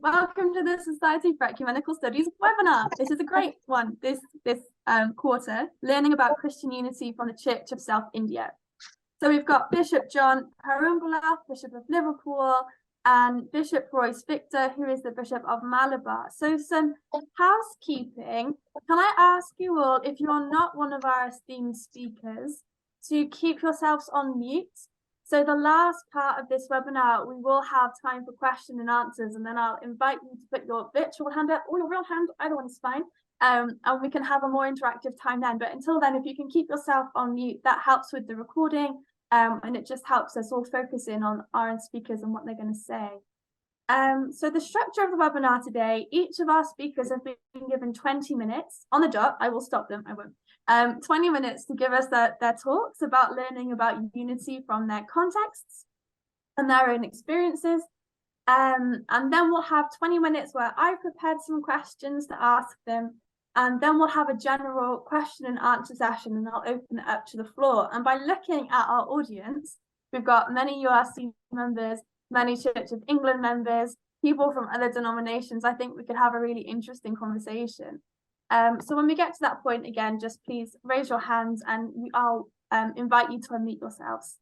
Welcome to the Society for Ecumenical Studies webinar. This is a great one this quarter, learning about Christian unity from the Church of South India. So we've got Bishop John Perumbalath, Bishop of Liverpool, and Bishop Royce Victor, who is the Bishop of Malabar. So some housekeeping. Can I ask you all, if you're not one of our esteemed speakers, to keep yourselves on mute? So the last part of this webinar, we will have time for question and answers, and then I'll invite you to put your virtual hand up or your real hand, either one's fine, and we can have a more interactive time then. But until then, if you can keep yourself on mute, that helps with the recording, and it just helps us all focus in on our speakers and what they're going to say. So the structure of the webinar today, each of our speakers have been given 20 minutes on the dot. I will stop them, I won't. 20 minutes to give us their talks about learning about unity from their contexts and their own experiences. And then we'll have 20 minutes where I've prepared some questions to ask them. And then we'll have a general question and answer session, and I'll open it up to the floor. And by looking at our audience, we've got many URC members, many Church of England members, people from other denominations. I think we could have a really interesting conversation. So when we get to that point again, just please raise your hands and I'll invite you to unmute yourselves.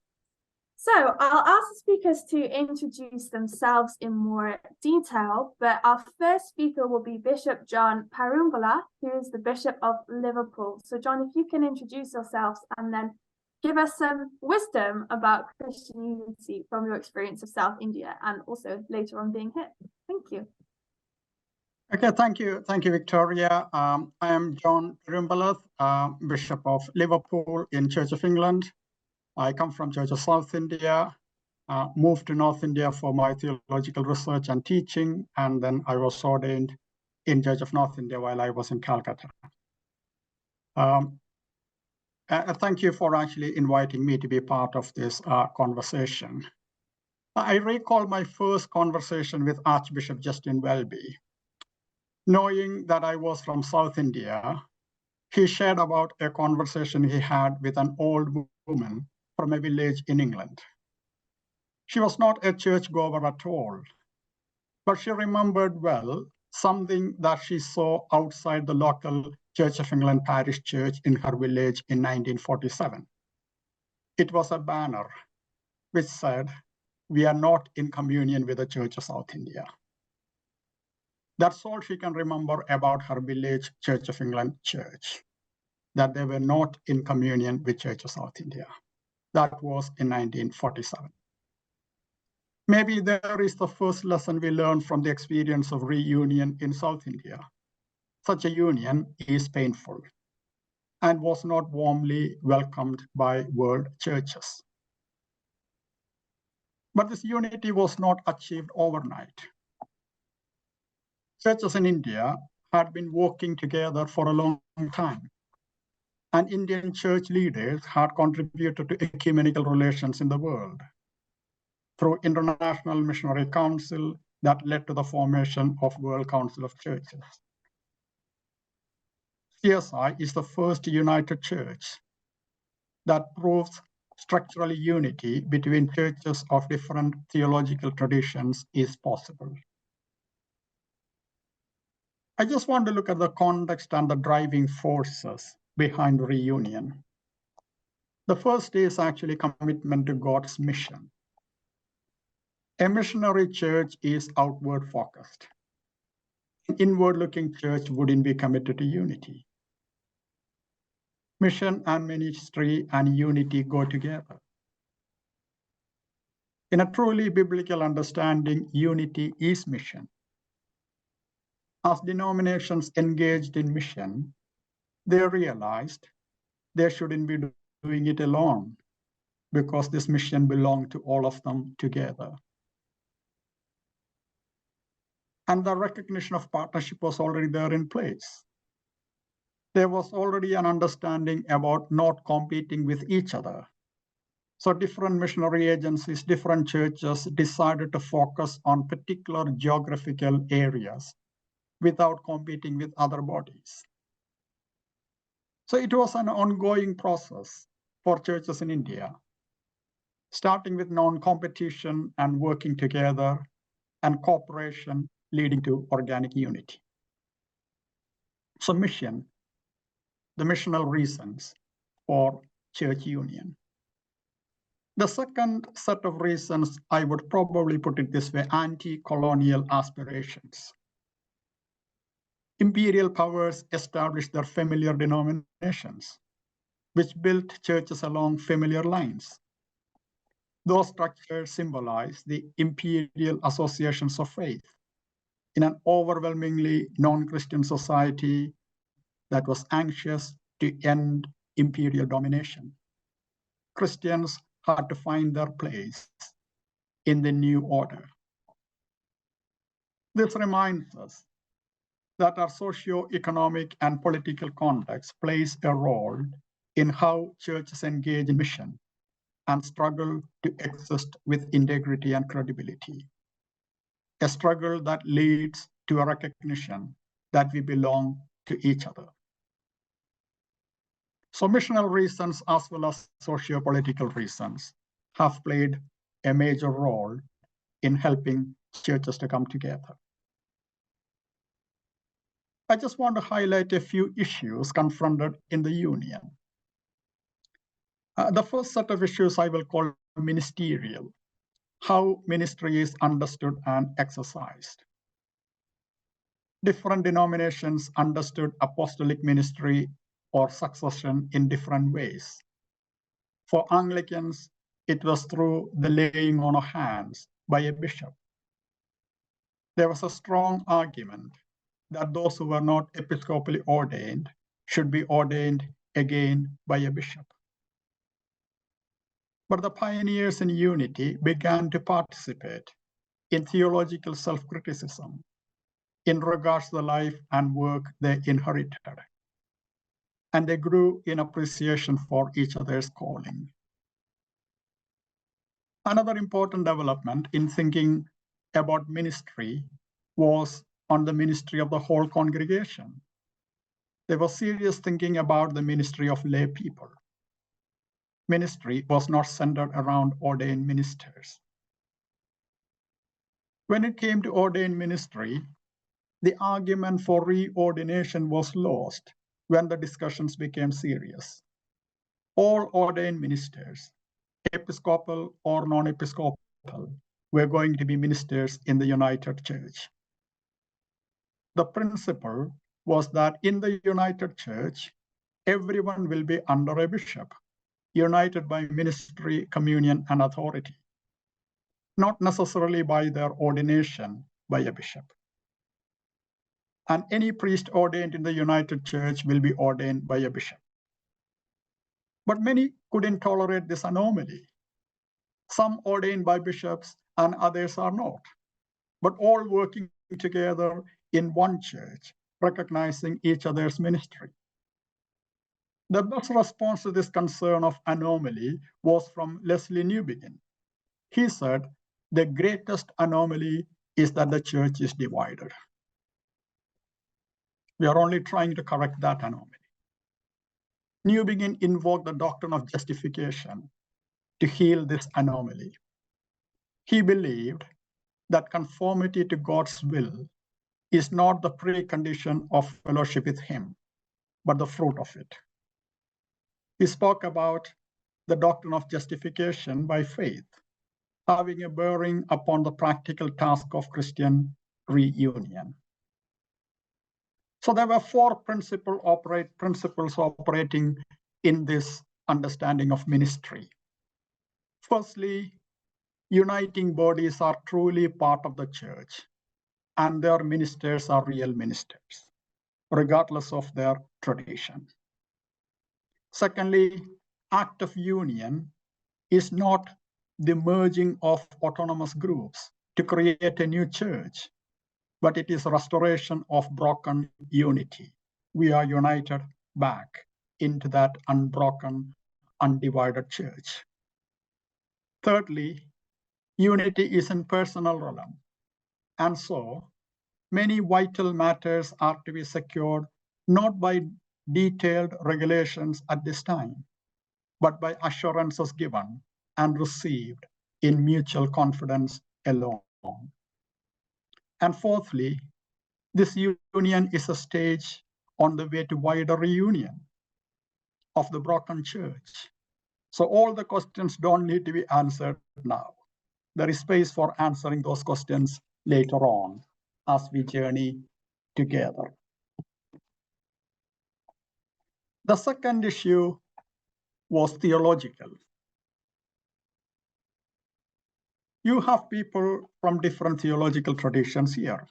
So I'll ask the speakers to introduce themselves in more detail, but our first speaker will be Bishop John Perumbalath, who is the Bishop of Liverpool. So John, if you can introduce yourselves and then give us some wisdom about Christian unity from your experience of South India and also later on being here. Thank you. Okay, thank you, Victoria. I am John Perumbalath, Bishop of Liverpool in Church of England. I come from Church of South India, moved to North India for my theological research and teaching, and then I was ordained in Church of North India while I was in Calcutta. Thank you for actually inviting me to be part of this conversation. I recall my first conversation with Archbishop Justin Welby. Knowing that I was from South India, he shared about a conversation he had with an old woman from a village in England. She was not a churchgoer at all, but she remembered well something that she saw outside the local Church of England parish church in her village in 1947. It was a banner which said, "We are not in communion with the Church of South India." That's all she can remember about her village Church of England church, that they were not in communion with Church of South India. That was in 1947. Maybe there is the first lesson we learned from the experience of reunion in South India. Such a union is painful and was not warmly welcomed by world churches. But this unity was not achieved overnight. Churches in India had been working together for a long time, and Indian church leaders had contributed to ecumenical relations in the world through International Missionary Council that led to the formation of World Council of Churches. CSI is the first united church that proves structural unity between churches of different theological traditions is possible. I just want to look at the context and the driving forces behind reunion. The first is actually commitment to God's mission. A missionary church is outward focused. An inward-looking church wouldn't be committed to unity. Mission and ministry and unity go together. In a truly biblical understanding, unity is mission. As denominations engaged in mission, they realized they shouldn't be doing it alone because this mission belonged to all of them together. And the recognition of partnership was already there in place. There was already an understanding about not competing with each other. So different missionary agencies, different churches decided to focus on particular geographical areas without competing with other bodies. So it was an ongoing process for churches in India, starting with non-competition and working together and cooperation leading to organic unity. So mission, the missional reasons for church union. The second set of reasons, I would probably put it this way, anti-colonial aspirations. Imperial powers established their familiar denominations, which built churches along familiar lines. Those structures symbolize the imperial associations of faith in an overwhelmingly non-Christian society that was anxious to end imperial domination. Christians had to find their place in the new order. This reminds us that our socio-economic and political context plays a role in how churches engage in mission and struggle to exist with integrity and credibility. A struggle that leads to a recognition that we belong to each other. So missional reasons as well as socio-political reasons have played a major role in helping churches to come together. I just want to highlight a few issues confronted in the union. The first set of issues I will call ministerial, how ministry is understood and exercised. Different denominations understood apostolic ministry or succession in different ways. For Anglicans, it was through the laying on of hands by a bishop. There was a strong argument that those who were not episcopally ordained should be ordained again by a bishop. But the pioneers in unity began to participate in theological self-criticism in regards to the life and work they inherited. And they grew in appreciation for each other's calling. Another important development in thinking about ministry was on the ministry of the whole congregation. There was serious thinking about the ministry of lay people. Ministry was not centered around ordained ministers. When it came to ordained ministry, the argument for reordination was lost when the discussions became serious. All ordained ministers, episcopal or non-episcopal, were going to be ministers in the United Church. The principle was that in the United Church, everyone will be under a bishop, united by ministry, communion, and authority, not necessarily by their ordination by a bishop. And any priest ordained in the United Church will be ordained by a bishop. But many couldn't tolerate this anomaly. Some ordained by bishops and others are not, but all working together in one church, recognizing each other's ministry. The best response to this concern of anomaly was from Leslie Newbigin. He said, the greatest anomaly is that the church is divided. We are only trying to correct that anomaly. Newbigin invoked the doctrine of justification to heal this anomaly. He believed that conformity to God's will is not the precondition of fellowship with him, but the fruit of it. He spoke about the doctrine of justification by faith, having a bearing upon the practical task of Christian reunion. So there were four principles operating in this understanding of ministry. Firstly, uniting bodies are truly part of the church, and their ministers are real ministers, regardless of their tradition. Secondly, act of union is not the merging of autonomous groups to create a new church, but it is restoration of broken unity. We are united back into that unbroken, undivided church. Thirdly, unity is in personal realm, and so many vital matters are to be secured not by detailed regulations at this time, but by assurances given and received in mutual confidence alone. And fourthly, this union is a stage on the way to wider reunion of the broken church. So all the questions don't need to be answered now. There is space for answering those questions later on as we journey together. The second issue was theological. You have people from different theological traditions here.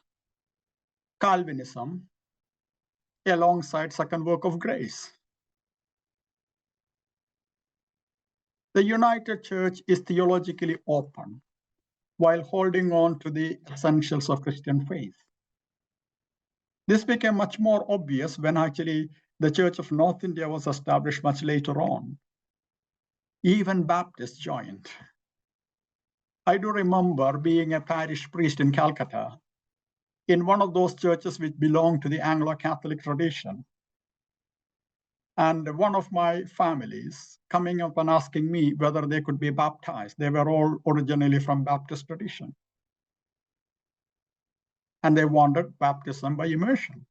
Calvinism alongside second work of grace. The United Church is theologically open while holding on to the essentials of Christian faith. This became much more obvious when actually the Church of North India was established much later on. Even Baptists joined. I do remember being a parish priest in Calcutta in one of those churches which belonged to the Anglo-Catholic tradition. And one of my families coming up and asking me whether they could be baptized. They were all originally from Baptist tradition. And they wanted baptism by immersion.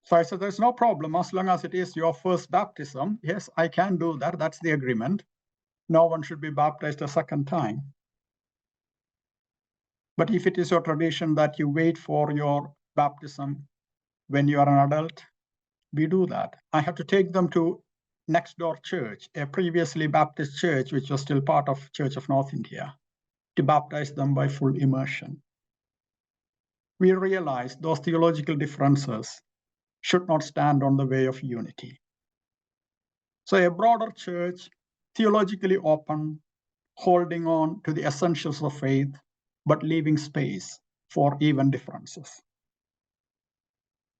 So I said, there's no problem as long as it is your first baptism. Yes, I can do that. That's the agreement. No one should be baptized a second time. But if it is your tradition that you wait for your baptism when you are an adult, we do that. I have to take them to next door church, a previously Baptist church, which was still part of Church of North India, to baptize them by full immersion. We realized those theological differences should not stand on the way of unity. So a broader church, theologically open, holding on to the essentials of faith, but leaving space for even differences.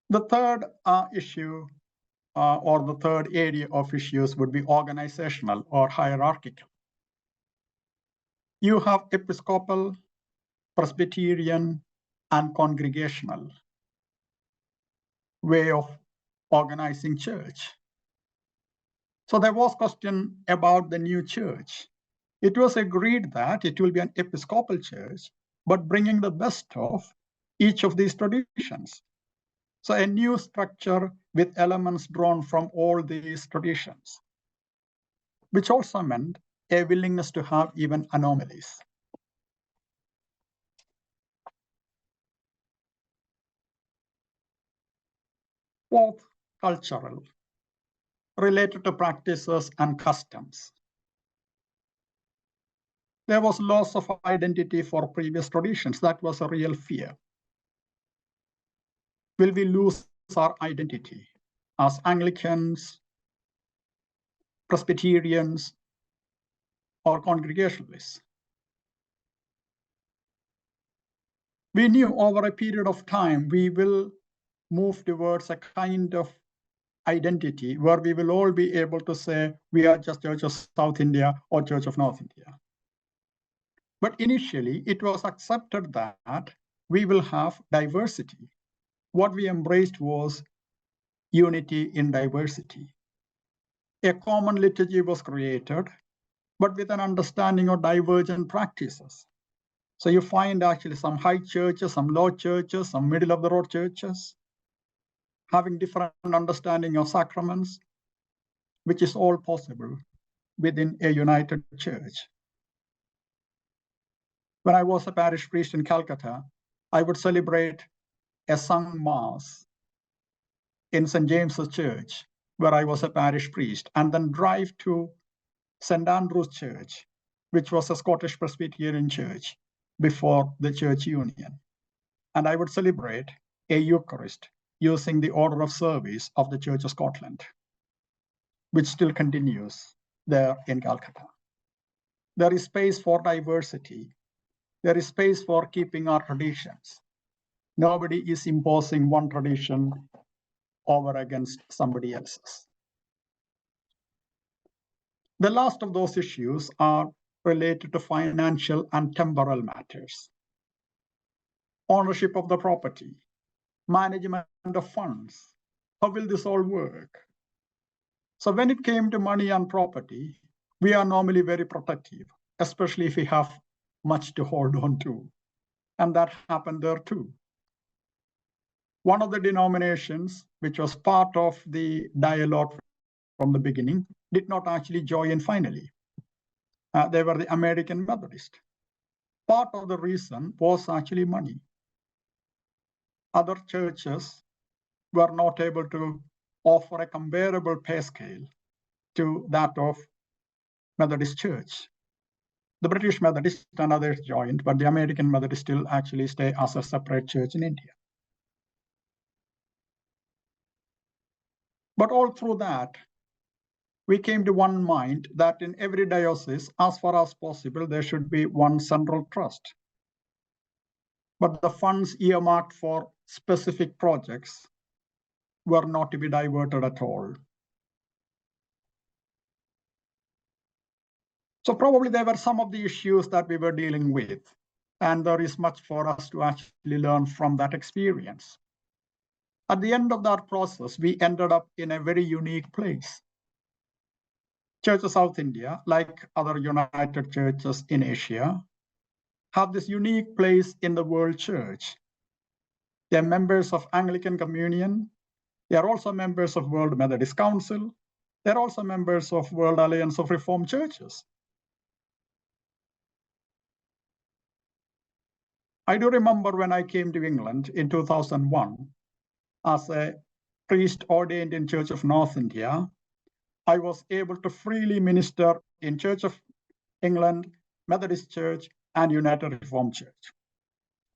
The third issue or the third area of issues would be organizational or hierarchical. You have Episcopal, Presbyterian, and congregational way of organizing church. So there was question about the new church. It was agreed that it will be an Episcopal church, but bringing the best of each of these traditions. So a new structure with elements drawn from all these traditions, which also meant a willingness to have even anomalies. Fourth, cultural, related to practices and customs. There was loss of identity for previous traditions. That was a real fear. Will we lose our identity as Anglicans, Presbyterians, or Congregationalists? We knew over a period of time we will move towards a kind of identity where we will all be able to say we are just Church of South India or Church of North India. But initially, it was accepted that we will have diversity. What we embraced was unity in diversity. A common liturgy was created, but with an understanding of divergent practices. So you find actually some high churches, some low churches, some middle of the road churches, having different understanding of sacraments, which is all possible within a united church. When I was a parish priest in Calcutta, I would celebrate a sung mass in St. James's Church, where I was a parish priest, and then drive to St. Andrew's Church, which was a Scottish Presbyterian church before the church union. And I would celebrate a Eucharist using the order of service of the Church of Scotland, which still continues there in Calcutta. There is space for diversity. There is space for keeping our traditions. Nobody is imposing one tradition over against somebody else's. The last of those issues are related to financial and temporal matters. Ownership of the property, management of funds. How will this all work? So when it came to money and property, we are normally very protective, especially if we have much to hold on to. and that happened there too. One of the denominations, which was part of the dialogue from the beginning, did not actually join finally. They were the American Methodist. Part of the reason was actually money. Other churches were not able to offer a comparable pay scale to that of Methodist Church. The British Methodist and others joined, but the American Methodist still actually stay as a separate church in India. But all through that, we came to one mind that in every diocese, as far as possible, there should be one central trust. But the funds earmarked for specific projects were not to be diverted at all. So probably there were some of the issues that we were dealing with, and there is much for us to actually learn from that experience. At the end of that process, we ended up in a very unique place. Church of South India, like other United Churches in Asia, have this unique place in the world church. They're members of Anglican Communion. They are also members of World Methodist Council. They're also members of World Alliance of Reformed Churches. I do remember when I came to England in 2001 as a priest ordained in Church of North India, I was able to freely minister in Church of England, Methodist Church, and United Reformed Church.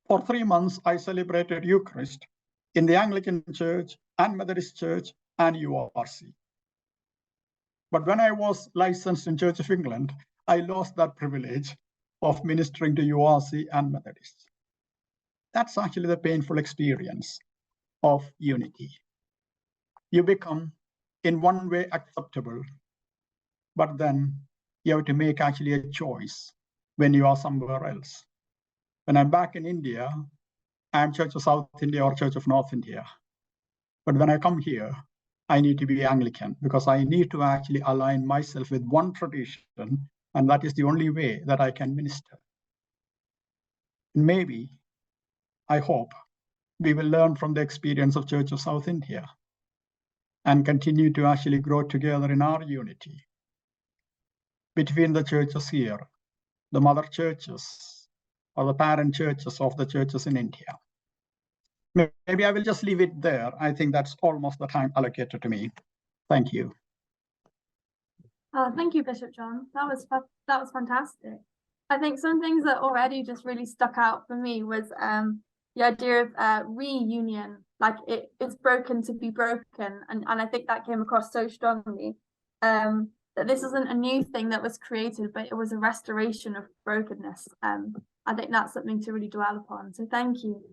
For 3 months, I celebrated Eucharist in the Anglican Church and Methodist Church and URC. But when I was licensed in Church of England, I lost that privilege of ministering to URC and Methodists. That's actually the painful experience of unity. You become in one way acceptable, but then you have to make actually a choice when you are somewhere else. When I'm back in India, I'm Church of South India or Church of North India. But when I come here, I need to be Anglican because I need to actually align myself with one tradition, and that is the only way that I can minister. Maybe, I hope, we will learn from the experience of Church of South India and continue to actually grow together in our unity between the churches here, the mother churches, or the parent churches of the churches in India. Maybe I will just leave it there. I think that's almost the time allocated to me. Thank you. Thank you, Bishop John. That was fantastic. I think some things that already just really stuck out for me was the idea of reunion, like it's broken to be broken, and I think that came across so strongly. That this isn't a new thing that was created, but it was a restoration of brokenness. I think that's something to really dwell upon. So thank you.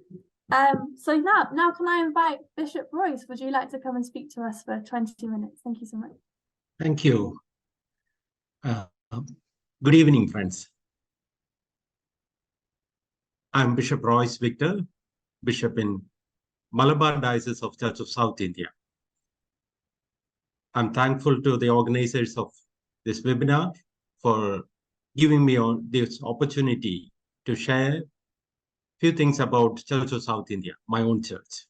So now can I invite Bishop Royce? Would you like to come and speak to us for 20 minutes? Thank you so much. Thank you. Good evening, friends. I'm Bishop Royce Victor, Bishop in Malabar Diocese of Church of South India. I'm thankful to the organizers of this webinar for giving me this opportunity to share a few things about Church of South India, my own church.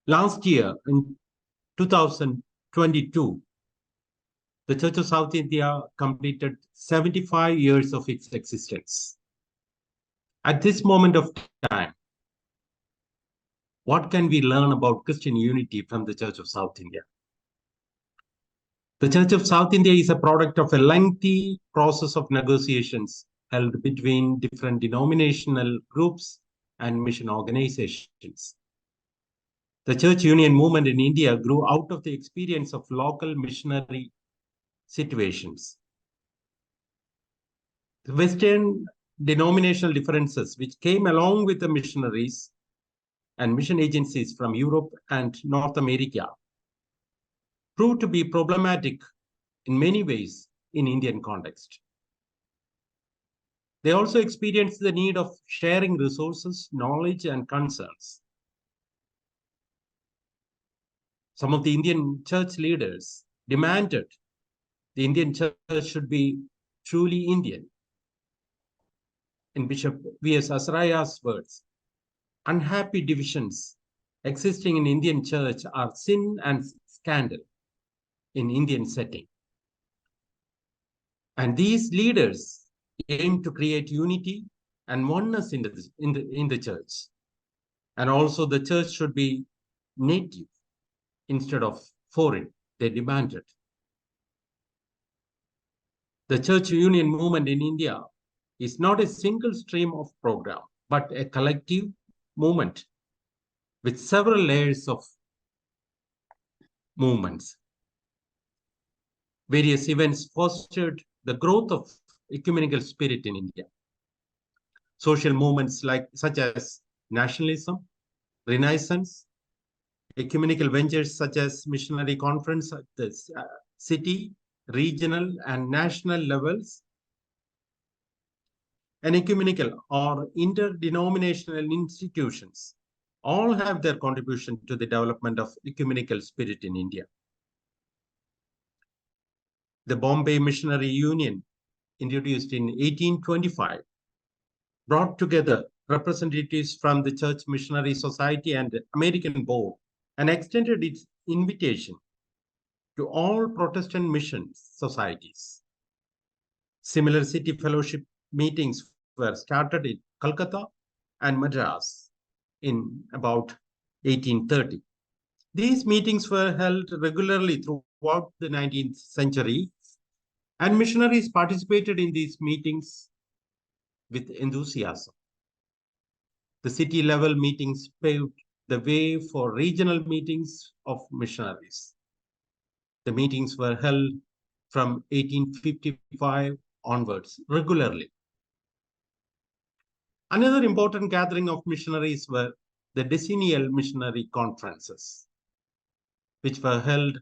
Last year, in 2022, the Church of South India completed 75 years of its existence. At this moment of time, what can we learn about Christian unity from the Church of South India? The Church of South India is a product of a lengthy process of negotiations held between different denominational groups and mission organizations. The church union movement in India grew out of the experience of local missionary situations. The Western denominational differences, which came along with the missionaries and mission agencies from Europe and North America, proved to be problematic in many ways in Indian context. They also experienced the need of sharing resources, knowledge, and concerns. Some of the Indian church leaders demanded the Indian church should be truly Indian. in Bishop V.S. Azariah's words, unhappy divisions existing in Indian church are sin and scandal in Indian setting. And these leaders aim to create unity and oneness in the church. And also the church should be native instead of foreign, they demanded. The church union movement in India is not a single stream of program, but a collective movement with several layers of movements. Various events fostered the growth of ecumenical spirit in India. Social movements such as nationalism, Renaissance, ecumenical ventures such as missionary conference at the city, regional, and national levels, and ecumenical or interdenominational institutions all have their contribution to the development of ecumenical spirit in India. The Bombay Missionary Union, introduced in 1825, brought together representatives from the Church Missionary Society and American Board and extended its invitation to all Protestant mission societies. Similar city fellowship meetings were started in Calcutta and Madras in about 1830. These meetings were held regularly throughout the 19th century, and missionaries participated in these meetings with enthusiasm. The city level meetings paved the way for regional meetings of missionaries. The meetings were held from 1855 onwards regularly. Another important gathering of missionaries were the decennial missionary conferences, which were held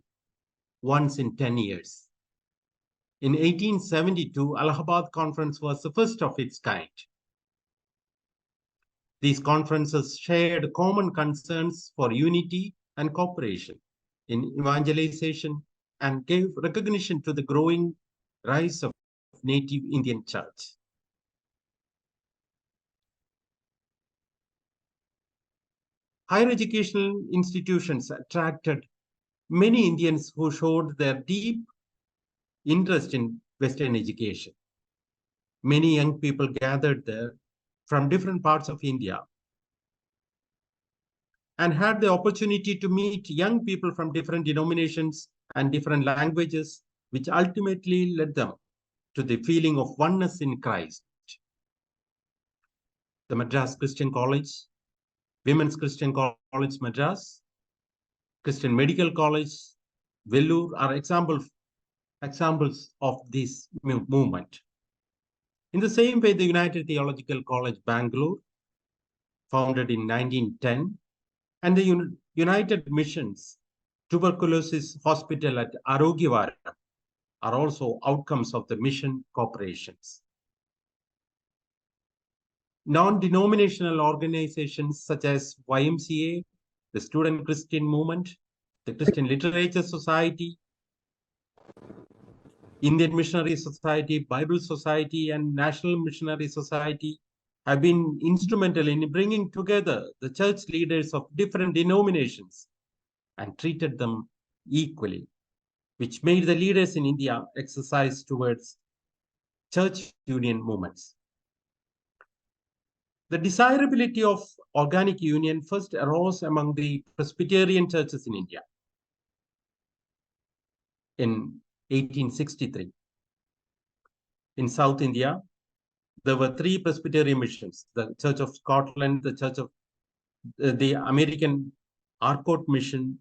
once in 10 years. In 1872, Allahabad Conference was the first of its kind. These conferences shared common concerns for unity and cooperation in evangelization and gave recognition to the growing rise of native Indian church. Higher educational institutions attracted many Indians who showed their deep interest in Western education. Many young people gathered there from different parts of India and had the opportunity to meet young people from different denominations and different languages, which ultimately led them to the feeling of oneness in Christ. The Madras Christian College, Women's Christian College Madras, Christian Medical College, Vellore are examples of this movement. In the same way, the United Theological College Bangalore, founded in 1910, and the United Missions Tuberculosis Hospital at Arogyavara are also outcomes of the mission corporations. Non-denominational organizations such as YMCA, the Student Christian Movement, the Christian Literature Society, Indian Missionary Society, Bible Society, and National Missionary Society have been instrumental in bringing together the church leaders of different denominations and treated them equally, which made the leaders in India exercise towards church union movements. The desirability of organic union first arose among the Presbyterian churches in India in 1863. In South India, there were 3 Presbyterian missions: the Church of Scotland, the Church of the American Arcot Mission,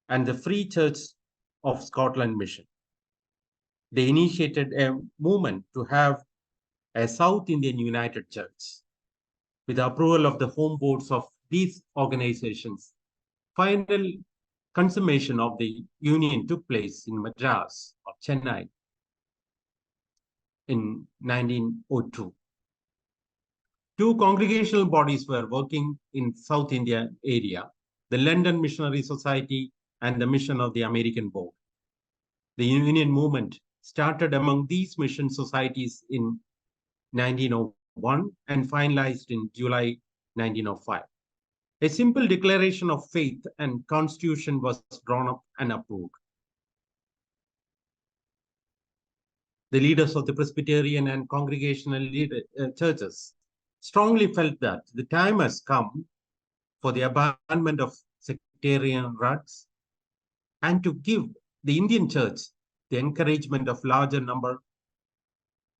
and the Free Church of Scotland Mission. They initiated a movement to have a South Indian United Church. With the approval of the home boards of these organizations, final consummation of the union took place in Madras or Chennai in 1902. 2 congregational bodies were working in South India area, the London Missionary Society and the Mission of the American Board. The union movement started among these mission societies in 1904 1901 and finalized in July 1905. A simple declaration of faith and constitution was drawn up and approved. The leaders of the Presbyterian and Congregational churches strongly felt that the time has come for the abandonment of sectarian ruts and to give the Indian church the encouragement of larger number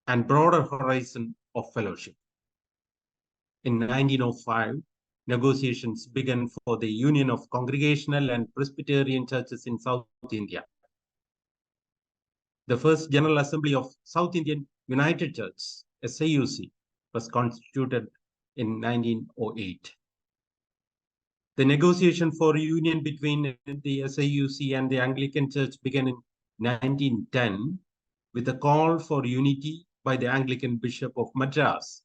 and broader horizon of fellowship. In 1905, negotiations began for the union of Congregational and Presbyterian churches in South India. The first General Assembly of South Indian United Church, SAUC, was constituted in 1908. The negotiation for union between the SAUC and the Anglican Church began in 1910 with a call for unity by the Anglican Bishop of Madras,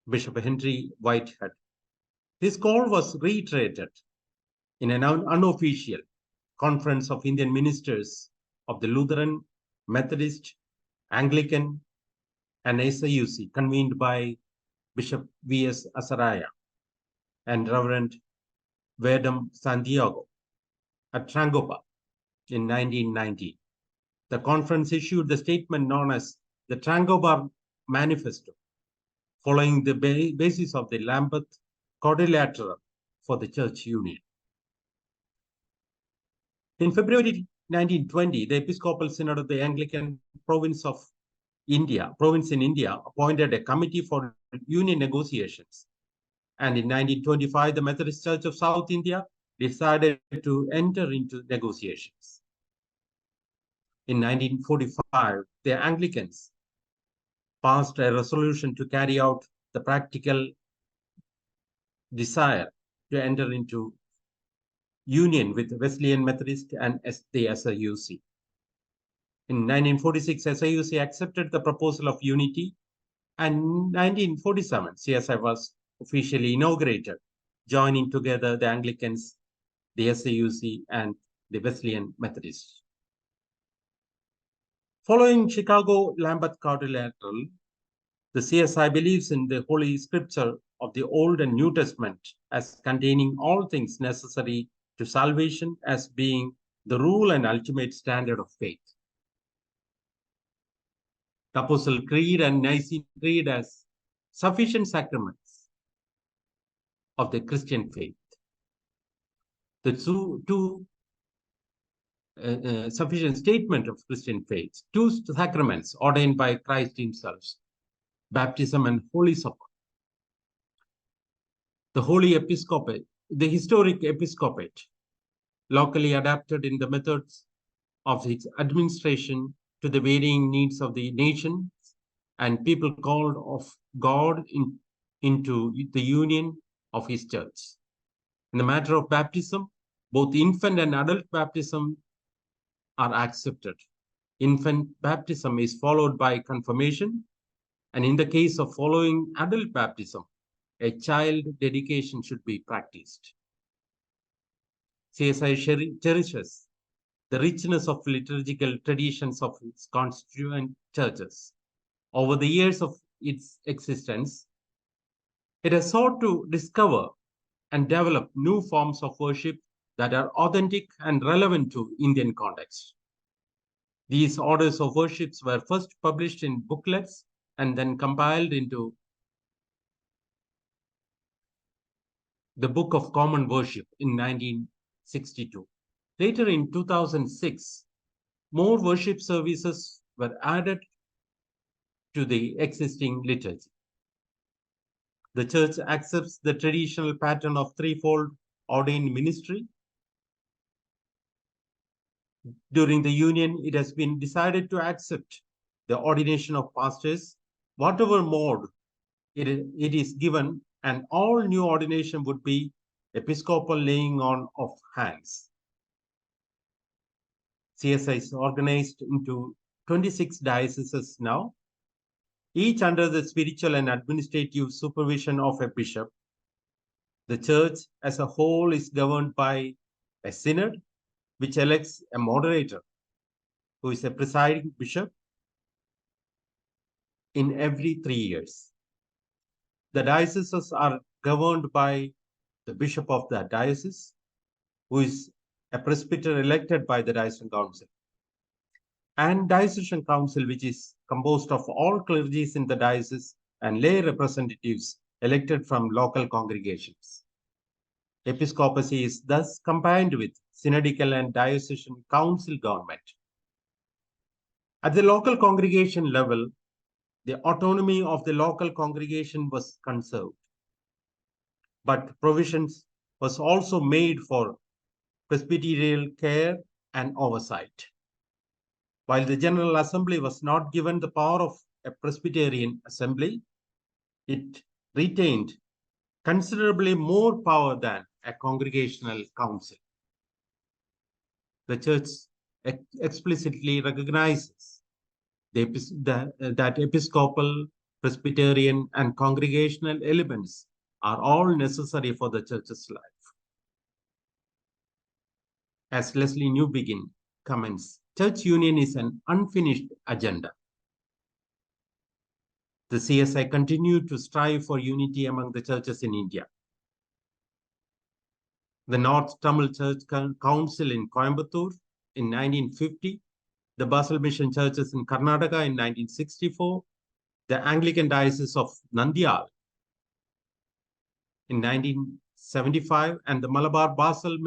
Bishop Henry Whitehead. This call was reiterated in an unofficial conference of Indian ministers of the Lutheran, Methodist, Anglican, and SAUC convened by Bishop V.S. Asaraya and Reverend Verdum Santiago at Trangopa in 1990. The conference issued the statement known as the Trangopa Manifesto, following the basis of the Lambeth Quadrilateral for the Church Union. In February 1920, the Episcopal Synod of the Anglican province in India appointed a committee for union negotiations. And in 1925, the Methodist Church of South India decided to enter into negotiations. In 1945, the Anglicans passed a resolution to carry out the practical desire to enter into union with Wesleyan Methodist and the SAUC. In 1946, SAUC accepted the proposal of unity, and in 1947, CSI was officially inaugurated, joining together the Anglicans, the SAUC, and the Wesleyan Methodists. Following Chicago Lambeth Quadrilateral, the CSI believes in the Holy Scripture of the Old and New Testament as containing all things necessary to salvation as being the rule and ultimate standard of faith. The Apostle Creed and Nicene Creed as sufficient sacraments of the Christian faith. The two sufficient statement of Christian faith, two sacraments ordained by Christ himself, baptism and Holy Supper. The Holy Episcopate, the historic episcopate, locally adapted in the methods of its administration to the varying needs of the nation and people called of God into the union of his church. In the matter of baptism, both infant and adult baptism are accepted. Infant baptism is followed by confirmation, and in the case of following adult baptism, a child dedication should be practiced. CSI cherishes the richness of liturgical traditions of its constituent churches. Over the years of its existence, it has sought to discover and develop new forms of worship that are authentic and relevant to Indian context. These orders of worships were first published in booklets and then compiled into the Book of Common Worship in 1962. Later in 2006, more worship services were added to the existing liturgy. The church accepts the traditional pattern of threefold ordained ministry. During the union, it has been decided to accept the ordination of pastors, whatever mode it is given, and all new ordination would be episcopal laying on of hands. CSI is organized into 26 dioceses now, each under the spiritual and administrative supervision of a bishop. The church as a whole is governed by a synod, which elects a moderator, who is a presiding bishop. in every 3 years. The dioceses are governed by the bishop of that diocese, who is a presbyter elected by the diocesan council, and diocesan council, which is composed of all clergies in the diocese and lay representatives elected from local congregations. Episcopacy is thus combined with synodical and diocesan council government. At the local congregation level, the autonomy of the local congregation was conserved, but provisions was also made for presbyterial care and oversight. While the General Assembly was not given the power of a Presbyterian assembly, it retained considerably more power than a congregational council. The Church explicitly recognizes that episcopal, Presbyterian, and congregational elements are all necessary for the Church's life. As Leslie Newbegin comments, Church union is an unfinished agenda. The CSI continued to strive for unity among the churches in India. The North Tamil Church Council in Coimbatore in 1950, the Basel Mission Churches in Karnataka in 1964, the Anglican Diocese of Nandyal in 1975, and the Malabar Basel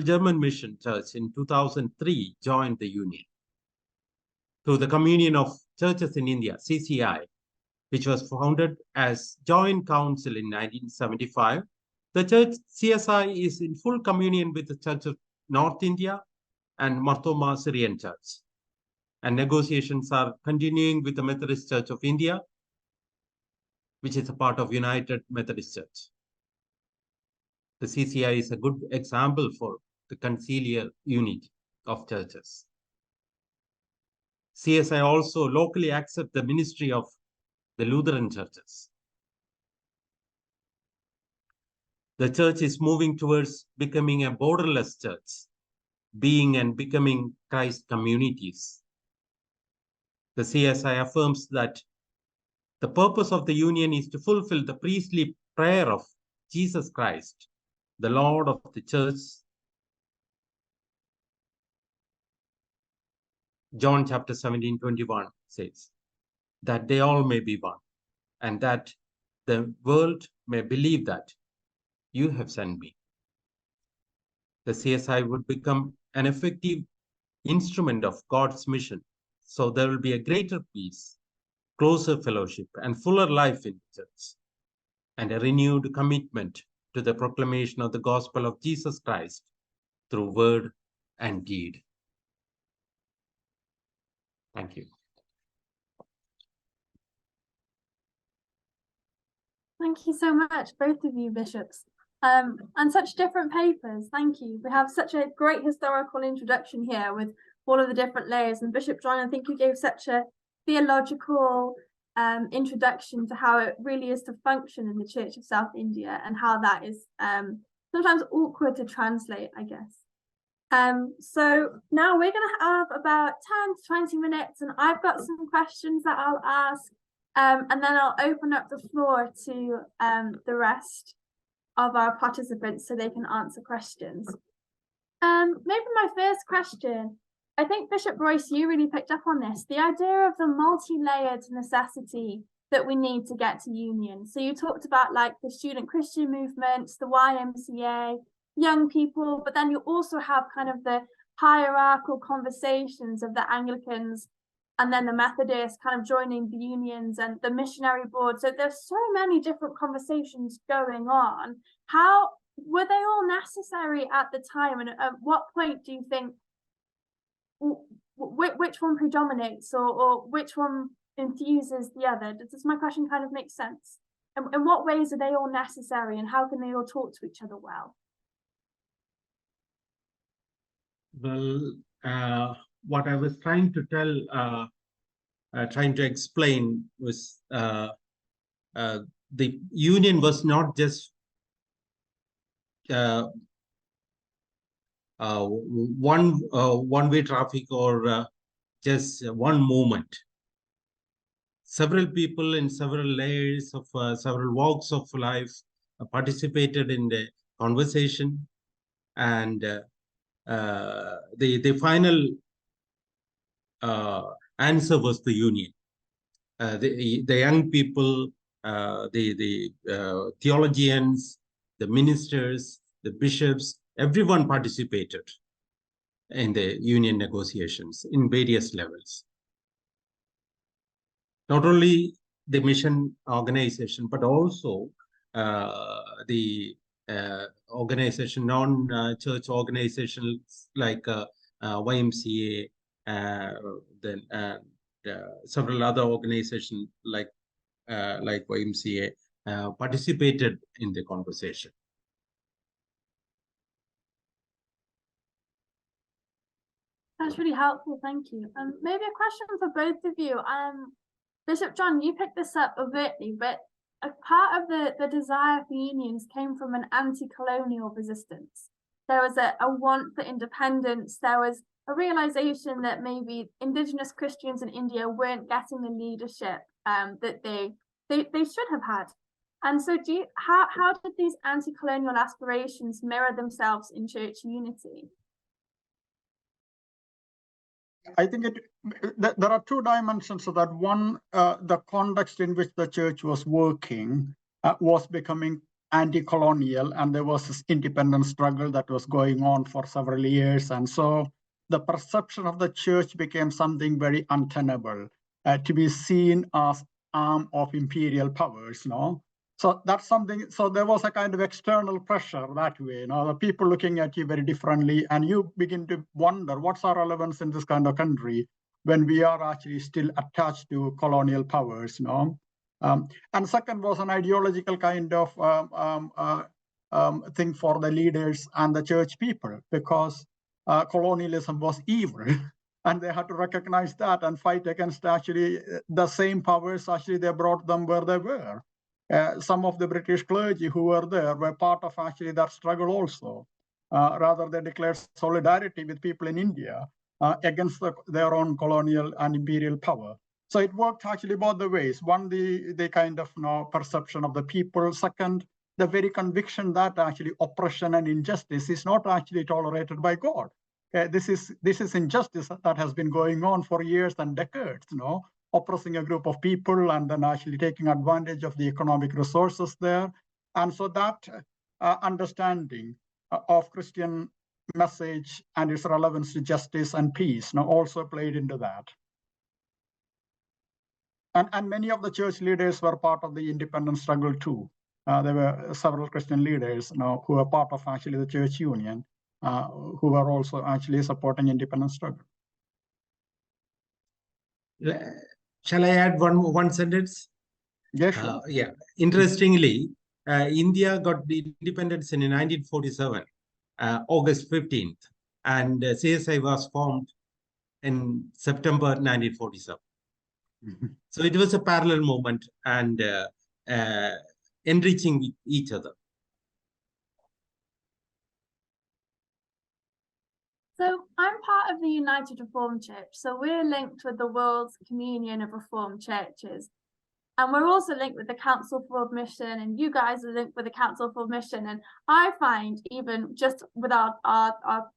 German Mission Church in 2003 joined the union. Through the Communion of Churches in India, CCI, which was founded as Joint Council in 1975, the Church CSI is in full communion with the Church of North India and Marthoma Syrian Church. And negotiations are continuing with the Methodist Church of India, which is a part of United Methodist Church. The CCI is a good example for the conciliar unity of churches. CSI also locally accepts the ministry of the Lutheran churches. The church is moving towards becoming a borderless church, being and becoming Christ communities. The CSI affirms that the purpose of the union is to fulfill the priestly prayer of Jesus Christ, the Lord of the church. John chapter 17:21 says that they all may be one, and that the world may believe that you have sent me. The CSI would become an effective instrument of God's mission, so there will be a greater peace, closer fellowship, and fuller life in the church, and a renewed commitment to the proclamation of the gospel of Jesus Christ through word and deed. Thank you. Thank you so much, both of you bishops. And such different papers. Thank you. We have such a great historical introduction here with all of the different layers. And Bishop John, I think you gave such a theological introduction to how it really is to function in the Church of South India, and how that is sometimes awkward to translate, I guess. So now we're going to have about 10 to 20 minutes, and I've got some questions that I'll ask, and then I'll open up the floor to the rest of our participants so they can answer questions. Maybe my first question, I think Bishop Royce, you really picked up on this, the idea of the multi-layered necessity that we need to get to union. So you talked about like the student Christian movements, the YMCA, young people, but then you also have kind of the hierarchical conversations of the Anglicans and then the Methodists kind of joining the unions and the missionary board. So there's so many different conversations going on. How were they all necessary at the time? And at what point do you think which one predominates or which one infuses the other? Does my question kind of make sense? And in what ways are they all necessary, and how can they all talk to each other well? Well, what I was trying to tell, trying to explain was the union was not just one-way traffic or just one movement. several people in several layers of several walks of life participated in the conversation, and the final answer was the union. The young people, the theologians, the ministers, the bishops, everyone participated in the union negotiations in various levels. Not only the mission organization, but also the organization, non-church organizations like YMCA, then several other organizations like YMCA participated in the conversation. That's really helpful, thank you. Maybe a question for both of you. Bishop John, you picked this up overtly, but a part of the desire for unions came from an anti-colonial resistance. There was a want for independence. There was a realization that maybe indigenous Christians in India weren't getting the leadership that they should have had. And so how did these anti-colonial aspirations mirror themselves in church unity? I think there are two dimensions to that. One, the context in which the church was working was becoming anti-colonial, and there was this independence struggle that was going on for several years. And so the perception of the church became something very untenable, to be seen as arm of imperial powers, So that's something, so there was a kind of external pressure that way, the people looking at you very differently, and you begin to wonder, what's our relevance in this kind of country when we are actually still attached to colonial powers, And second was an ideological kind of thing for the leaders and the church people, because colonialism was evil. And they had to recognize that and fight against actually the same powers, actually they brought them where they were. Some of the British clergy who were there were part of actually that struggle also. Rather, they declared solidarity with people in India against their own colonial and imperial power. So it worked actually both the ways. One, the kind of perception of the people. Second, the very conviction that actually oppression and injustice is not actually tolerated by God. This is injustice that has been going on for years and decades, oppressing a group of people and then actually taking advantage of the economic resources there. And so that understanding of Christian message and its relevance to justice and peace also played into that. And many of the church leaders were part of the independence struggle too. There were several Christian leaders who were part of actually the church union, who were also actually supporting independence struggle. Shall I add one sentence? Yeah, sure. Yeah. Interestingly, India got the independence in 1947, August 15th, and CSI was formed in September 1947. So it was a parallel movement and enriching each other. So I'm part of the United Reformed Church. So we're linked with the World Communion of Reformed Churches. And we're also linked with the Council for World Mission, and you guys are linked with the Council for World Mission. And I find even just with our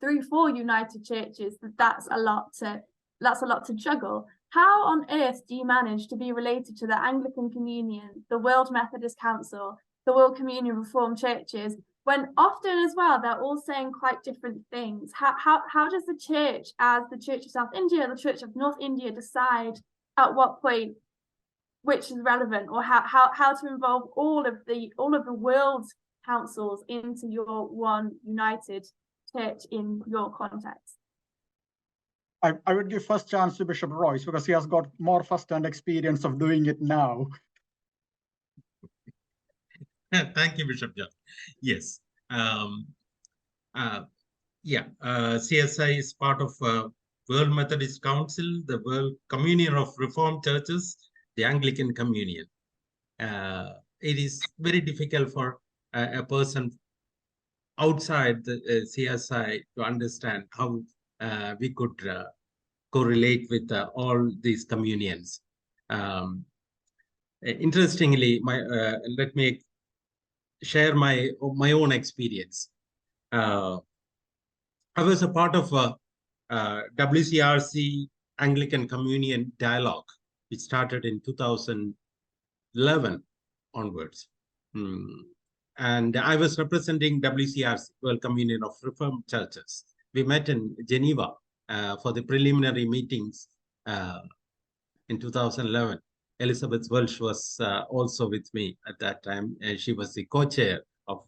3-4 United Churches, that's a lot to juggle. How on earth do you manage to be related to the Anglican Communion, the World Methodist Council, the World Communion of Reformed Churches, when often as well they're all saying quite different things? How does the church, as the Church of South India, the Church of North India, decide at what point which is relevant, or how to involve all of the world councils into your one united church in your context? I would give first chance to Bishop Royce because he has got more first-hand experience of doing it now. Thank you, Bishop John. Yes. CSI is part of World Methodist Council, the World Communion of Reformed Churches, the Anglican Communion. It is very difficult for a person outside the CSI to understand how we could correlate with all these communions. interestingly, let me share my own experience. I was a part of a WCRC Anglican Communion dialogue, which started in 2011 onwards. And I was representing WCRC, World Communion of Reformed Churches. We met in Geneva for the preliminary meetings in 2011. Elizabeth Welsh was also with me at that time, and she was the co-chair of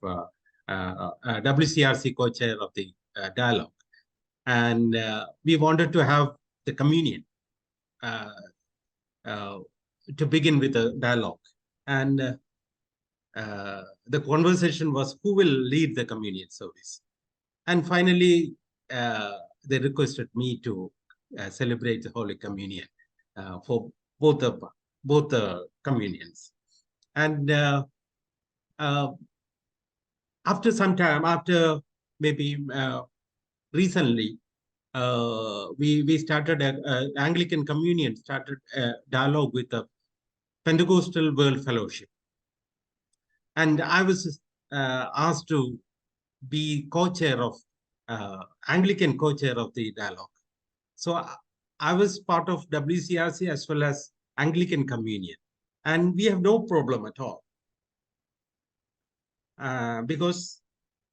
WCRC co-chair of the dialogue. And we wanted to have the communion to begin with a dialogue. And the conversation was who will lead the communion service. And finally, they requested me to celebrate the Holy Communion for both the communions. And after some time, after maybe recently, we started Anglican Communion started a dialogue with the Pentecostal World Fellowship. And I was asked to be co-chair of Anglican co-chair of the dialogue. So I was part of WCRC as well as Anglican Communion, and we have no problem at all because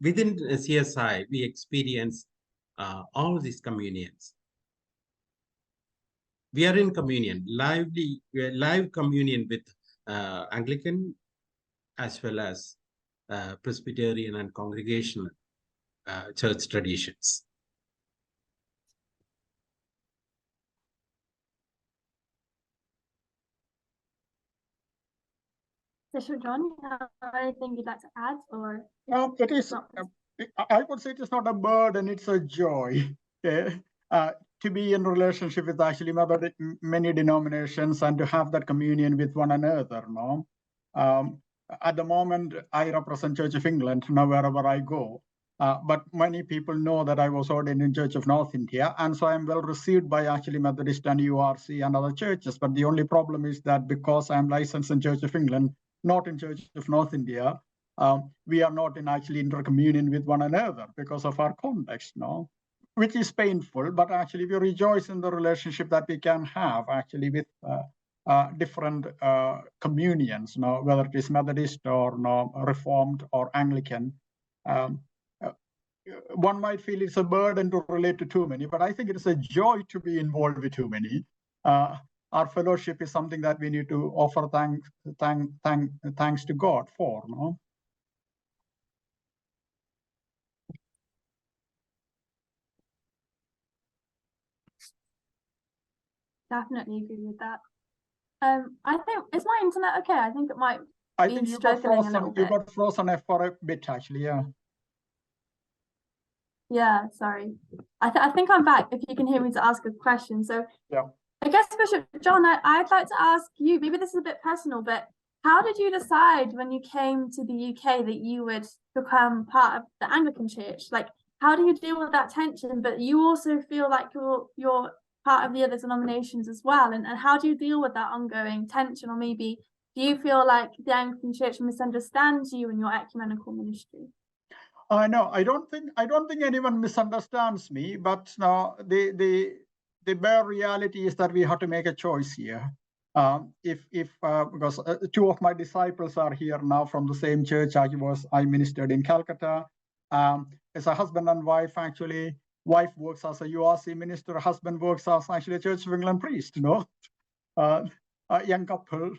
within CSI we experience all these communions. We are in communion, live communion with Anglican as well as Presbyterian and Congregational church traditions. Bishop John, you have anything you'd like to add, or? No, it is. I would say it is not a burden; it's a joy. Okay? To be in relationship with actually many denominations and to have that communion with one another. No, at the moment I represent Church of England now wherever I go. But many people know that I was ordained in Church of North India, and so I'm well received by actually Methodist and URC and other churches. But the only problem is that because I'm licensed in Church of England, not in Church of North India, we are not in actually intercommunion with one another because of our context, no? Which is painful, but actually we rejoice in the relationship that we can have actually with different communions, no? Whether it is Methodist or no, Reformed or Anglican. One might feel it's a burden to relate to too many, but I think it's a joy to be involved with too many. Our fellowship is something that we need to offer thanks to God for. No? Definitely agree with that. I think, is my internet okay? I think it might I be think you struggling got a frozen. little You bit. got frozen for a bit, actually. Yeah. Yeah, sorry. I think I'm back. If you can hear me to ask a question. So Yeah. I guess Bishop John, I'd like to ask you. Maybe this is a bit personal, but how did you decide when you came to the UK that you would become part of the Anglican Church? Like, how do you deal with that tension? But you also feel like you're part of the other denominations as well. And how do you deal with that ongoing tension? Or maybe do you feel like the Anglican Church misunderstands you in your ecumenical ministry? No, I don't think anyone misunderstands me, but no, the bare reality is that we have to make a choice here. Because two of my disciples are here now from the same church I ministered in Calcutta. As a husband and wife, actually, wife works as a URC minister, husband works as actually a Church of England priest, you know, a young couple.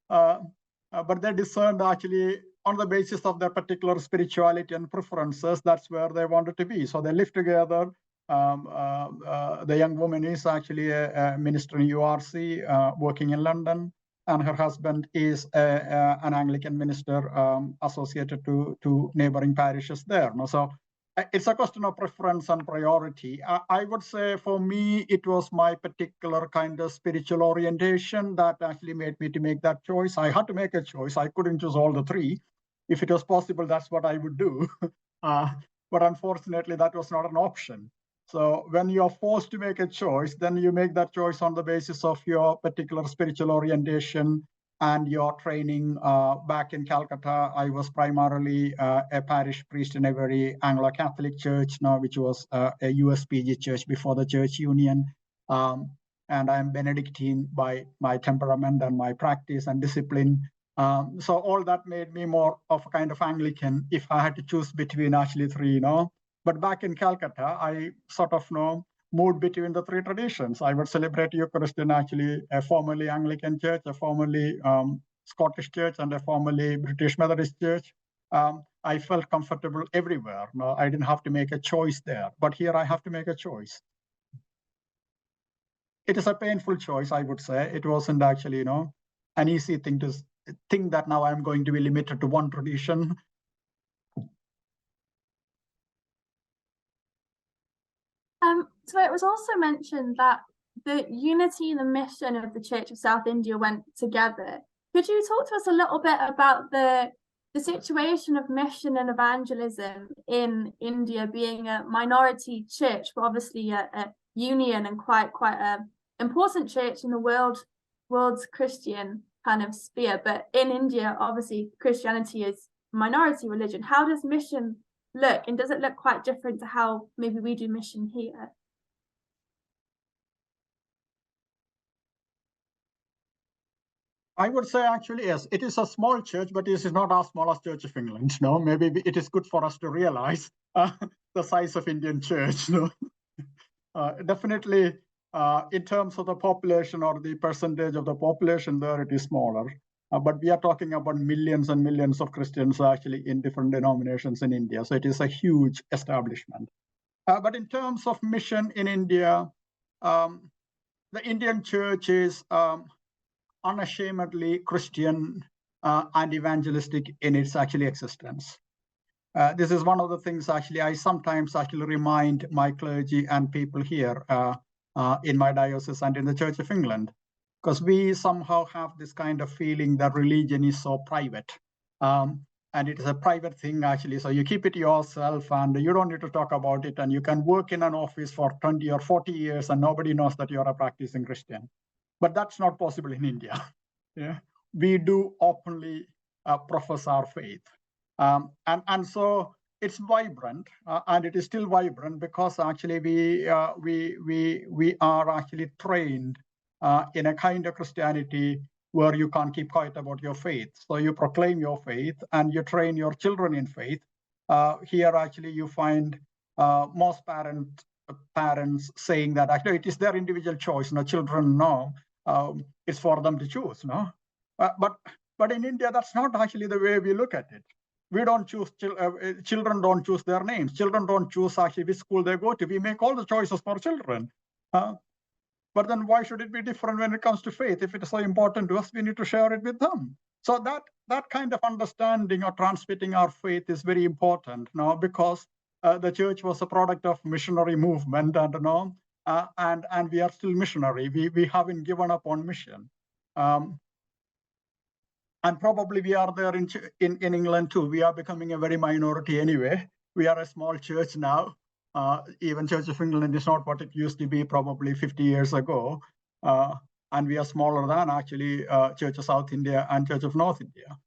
But they discerned actually on the basis of their particular spirituality and preferences, that's where they wanted to be. So they live together. The young woman is actually a minister in URC, working in London, and her husband is an Anglican minister associated to neighboring parishes there. No? So it's a question of preference and priority. I would say for me, it was my particular kind of spiritual orientation that actually made me to make that choice. I had to make a choice. I couldn't choose all the three. If it was possible, that's what I would do. But unfortunately, that was not an option. So when you're forced to make a choice, then you make that choice on the basis of your particular spiritual orientation and your training back in Calcutta. I was primarily a parish priest in a very Anglo-Catholic church now, which was a USPG church before the church union. And I'm Benedictine by my temperament and my practice and discipline. So all that made me more of a kind of Anglican if I had to choose between actually three, you know. But back in Calcutta, I sort of moved between the three traditions. I would celebrate Eucharist in actually a formerly Anglican church, a formerly Scottish church, and a formerly British Methodist church. I felt comfortable everywhere. No, I didn't have to make a choice there, but here I have to make a choice. It is a painful choice, I would say. It wasn't actually, an easy thing to think that now I'm going to be limited to one tradition. So it was also mentioned that the unity and the mission of the Church of South India went together. Could you talk to us a little bit about the situation of mission and evangelism in India, being a minority church, but obviously a union and quite a important church in the world's Christian kind of sphere, but in India, obviously Christianity is minority religion. How does mission look, and does it look quite different to how maybe we do mission here? I would say actually, yes, it is a small church, but it is not as small as Church of England. No, maybe it is good for us to realize the size of Indian church. No, definitely in terms of the population or the percentage of the population there, it is smaller. But we are talking about millions and millions of Christians actually in different denominations in India. So it is a huge establishment. But in terms of mission in India, the Indian church is unashamedly Christian and evangelistic in its actually existence. This is one of the things actually I sometimes actually remind my clergy and people here in my diocese and in the Church of England, because we somehow have this kind of feeling that religion is so private. And it is a private thing actually, so you keep it yourself and you don't need to talk about it, and you can work in an office for 20 or 40 years and nobody knows that you're a practicing Christian. But that's not possible in India. Yeah, we do openly profess our faith, and so it's vibrant, and it is still vibrant because actually we are actually trained in a kind of Christianity where you can't keep quiet about your faith. So you proclaim your faith and you train your children in faith. Here actually you find most parents saying that actually it is their individual choice. Children know. It's for them to choose, no? But in India, that's not actually the way we look at it. We don't choose, children don't choose their names. Children don't choose actually which school they go to. We make all the choices for children. But then why should it be different when it comes to faith? If it is so important to us, we need to share it with them. So that kind of understanding or transmitting our faith is very important, because the church was a product of missionary movement, and we are still missionary. We haven't given up on mission. And probably we are there in England too. We are becoming a very minority anyway. We are a small church now. Even Church of England is not what it used to be probably 50 years ago. And we are smaller than actually Church of South India and Church of North India.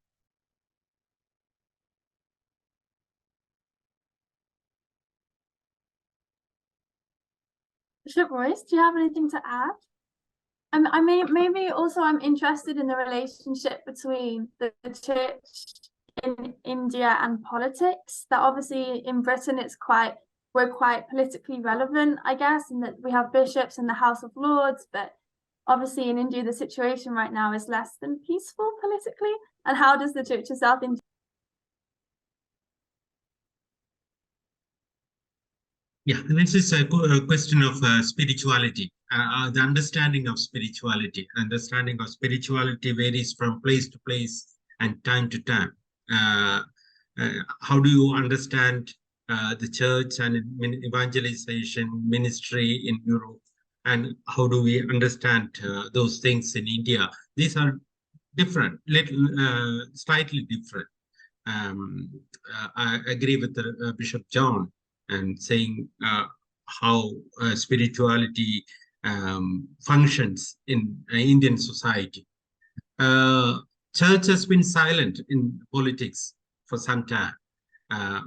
Bishop Royce, do you have anything to add? Maybe also I'm interested in the relationship between the church in India and politics. That obviously in Britain we're quite politically relevant, I guess, and that we have bishops in the House of Lords, but obviously in India the situation right now is less than peaceful politically. And how does the Church of South India? Yeah, this is a question of spirituality, the understanding of spirituality. Understanding of spirituality varies from place to place and time to time. How do you understand the church and evangelization ministry in Europe? And how do we understand those things in India? These are different, slightly different. I agree with Bishop John and saying how spirituality functions in Indian society. church has been silent in politics for some time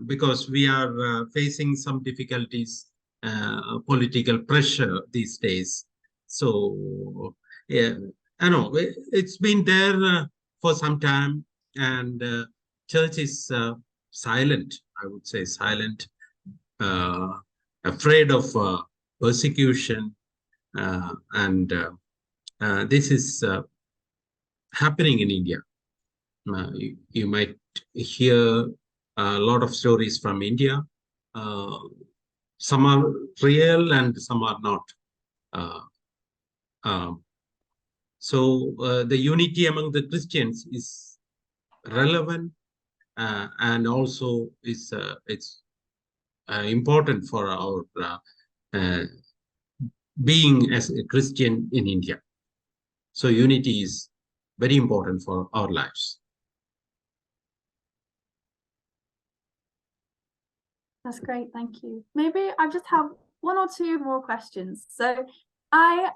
because we are facing some difficulties, political pressure these days. So, yeah, I know it's been there for some time, and church is silent, I would say silent, afraid of persecution, and this is happening in India. You might hear a lot of stories from India. Some are real and some are not. So the unity among the Christians is relevant and also is it's important for our being as a Christian in India. So unity is very important for our lives. That's great, thank you. Maybe I just have one or two more questions. So I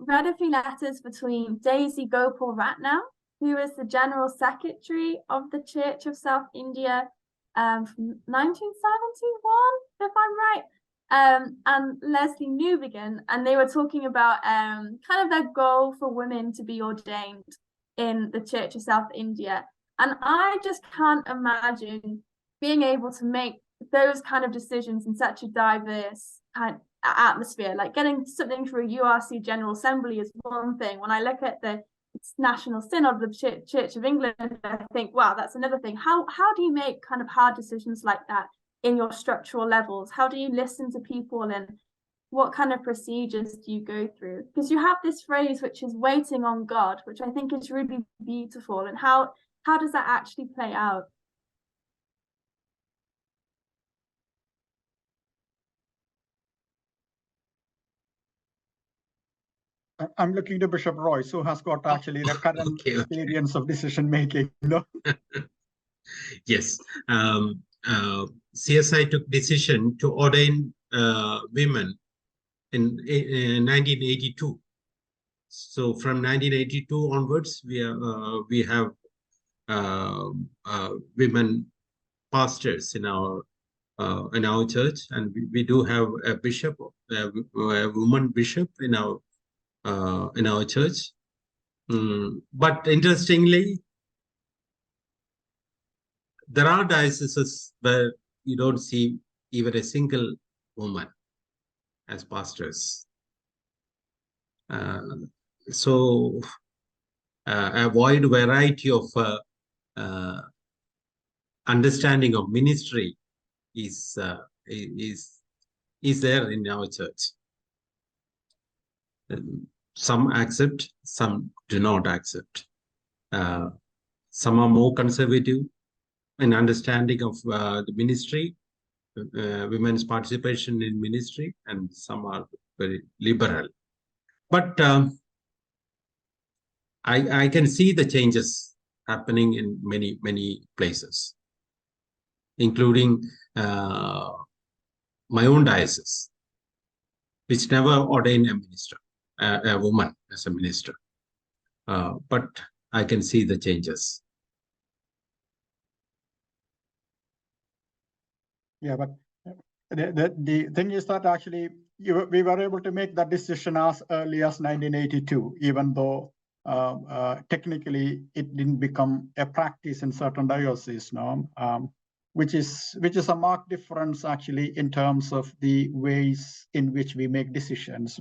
read a few letters between Daisy Gopal Ratnam, who is the General Secretary of the Church of South India from 1971, if I'm right, and Leslie Newbegin, and they were talking about kind of their goal for women to be ordained in the Church of South India. And I just can't imagine being able to make those kind of decisions in such a diverse kind of atmosphere. Like getting something through a URC General Assembly is one thing. When I look at the National Synod of the Church of England, I think, wow, that's another thing. How do you make kind of hard decisions like that in your structural levels? How do you listen to people, and what kind of procedures do you go through? Because you have this phrase, which is waiting on God, which I think is really beautiful. And how does that actually play out? I'm looking to Bishop Royce, who has got actually the current experience of decision making. Yes. CSI took decision to ordain women in 1982. So from 1982 onwards, we have women pastors in our church, and we do have a bishop, a woman bishop in our church. But interestingly, there are dioceses where you don't see even a single woman as pastors. So a wide variety of understanding of ministry is there in our church. Some accept, some do not accept. Some are more conservative in understanding of the ministry, women's participation in ministry, and some are very liberal. But I can see the changes happening in many places, including my own diocese, which never ordained a minister, a woman as a minister. But I can see the changes. Yeah, but the thing is that actually we were able to make that decision as early as 1982, even though technically it didn't become a practice in certain dioceses, which is a marked difference actually in terms of the ways in which we make decisions.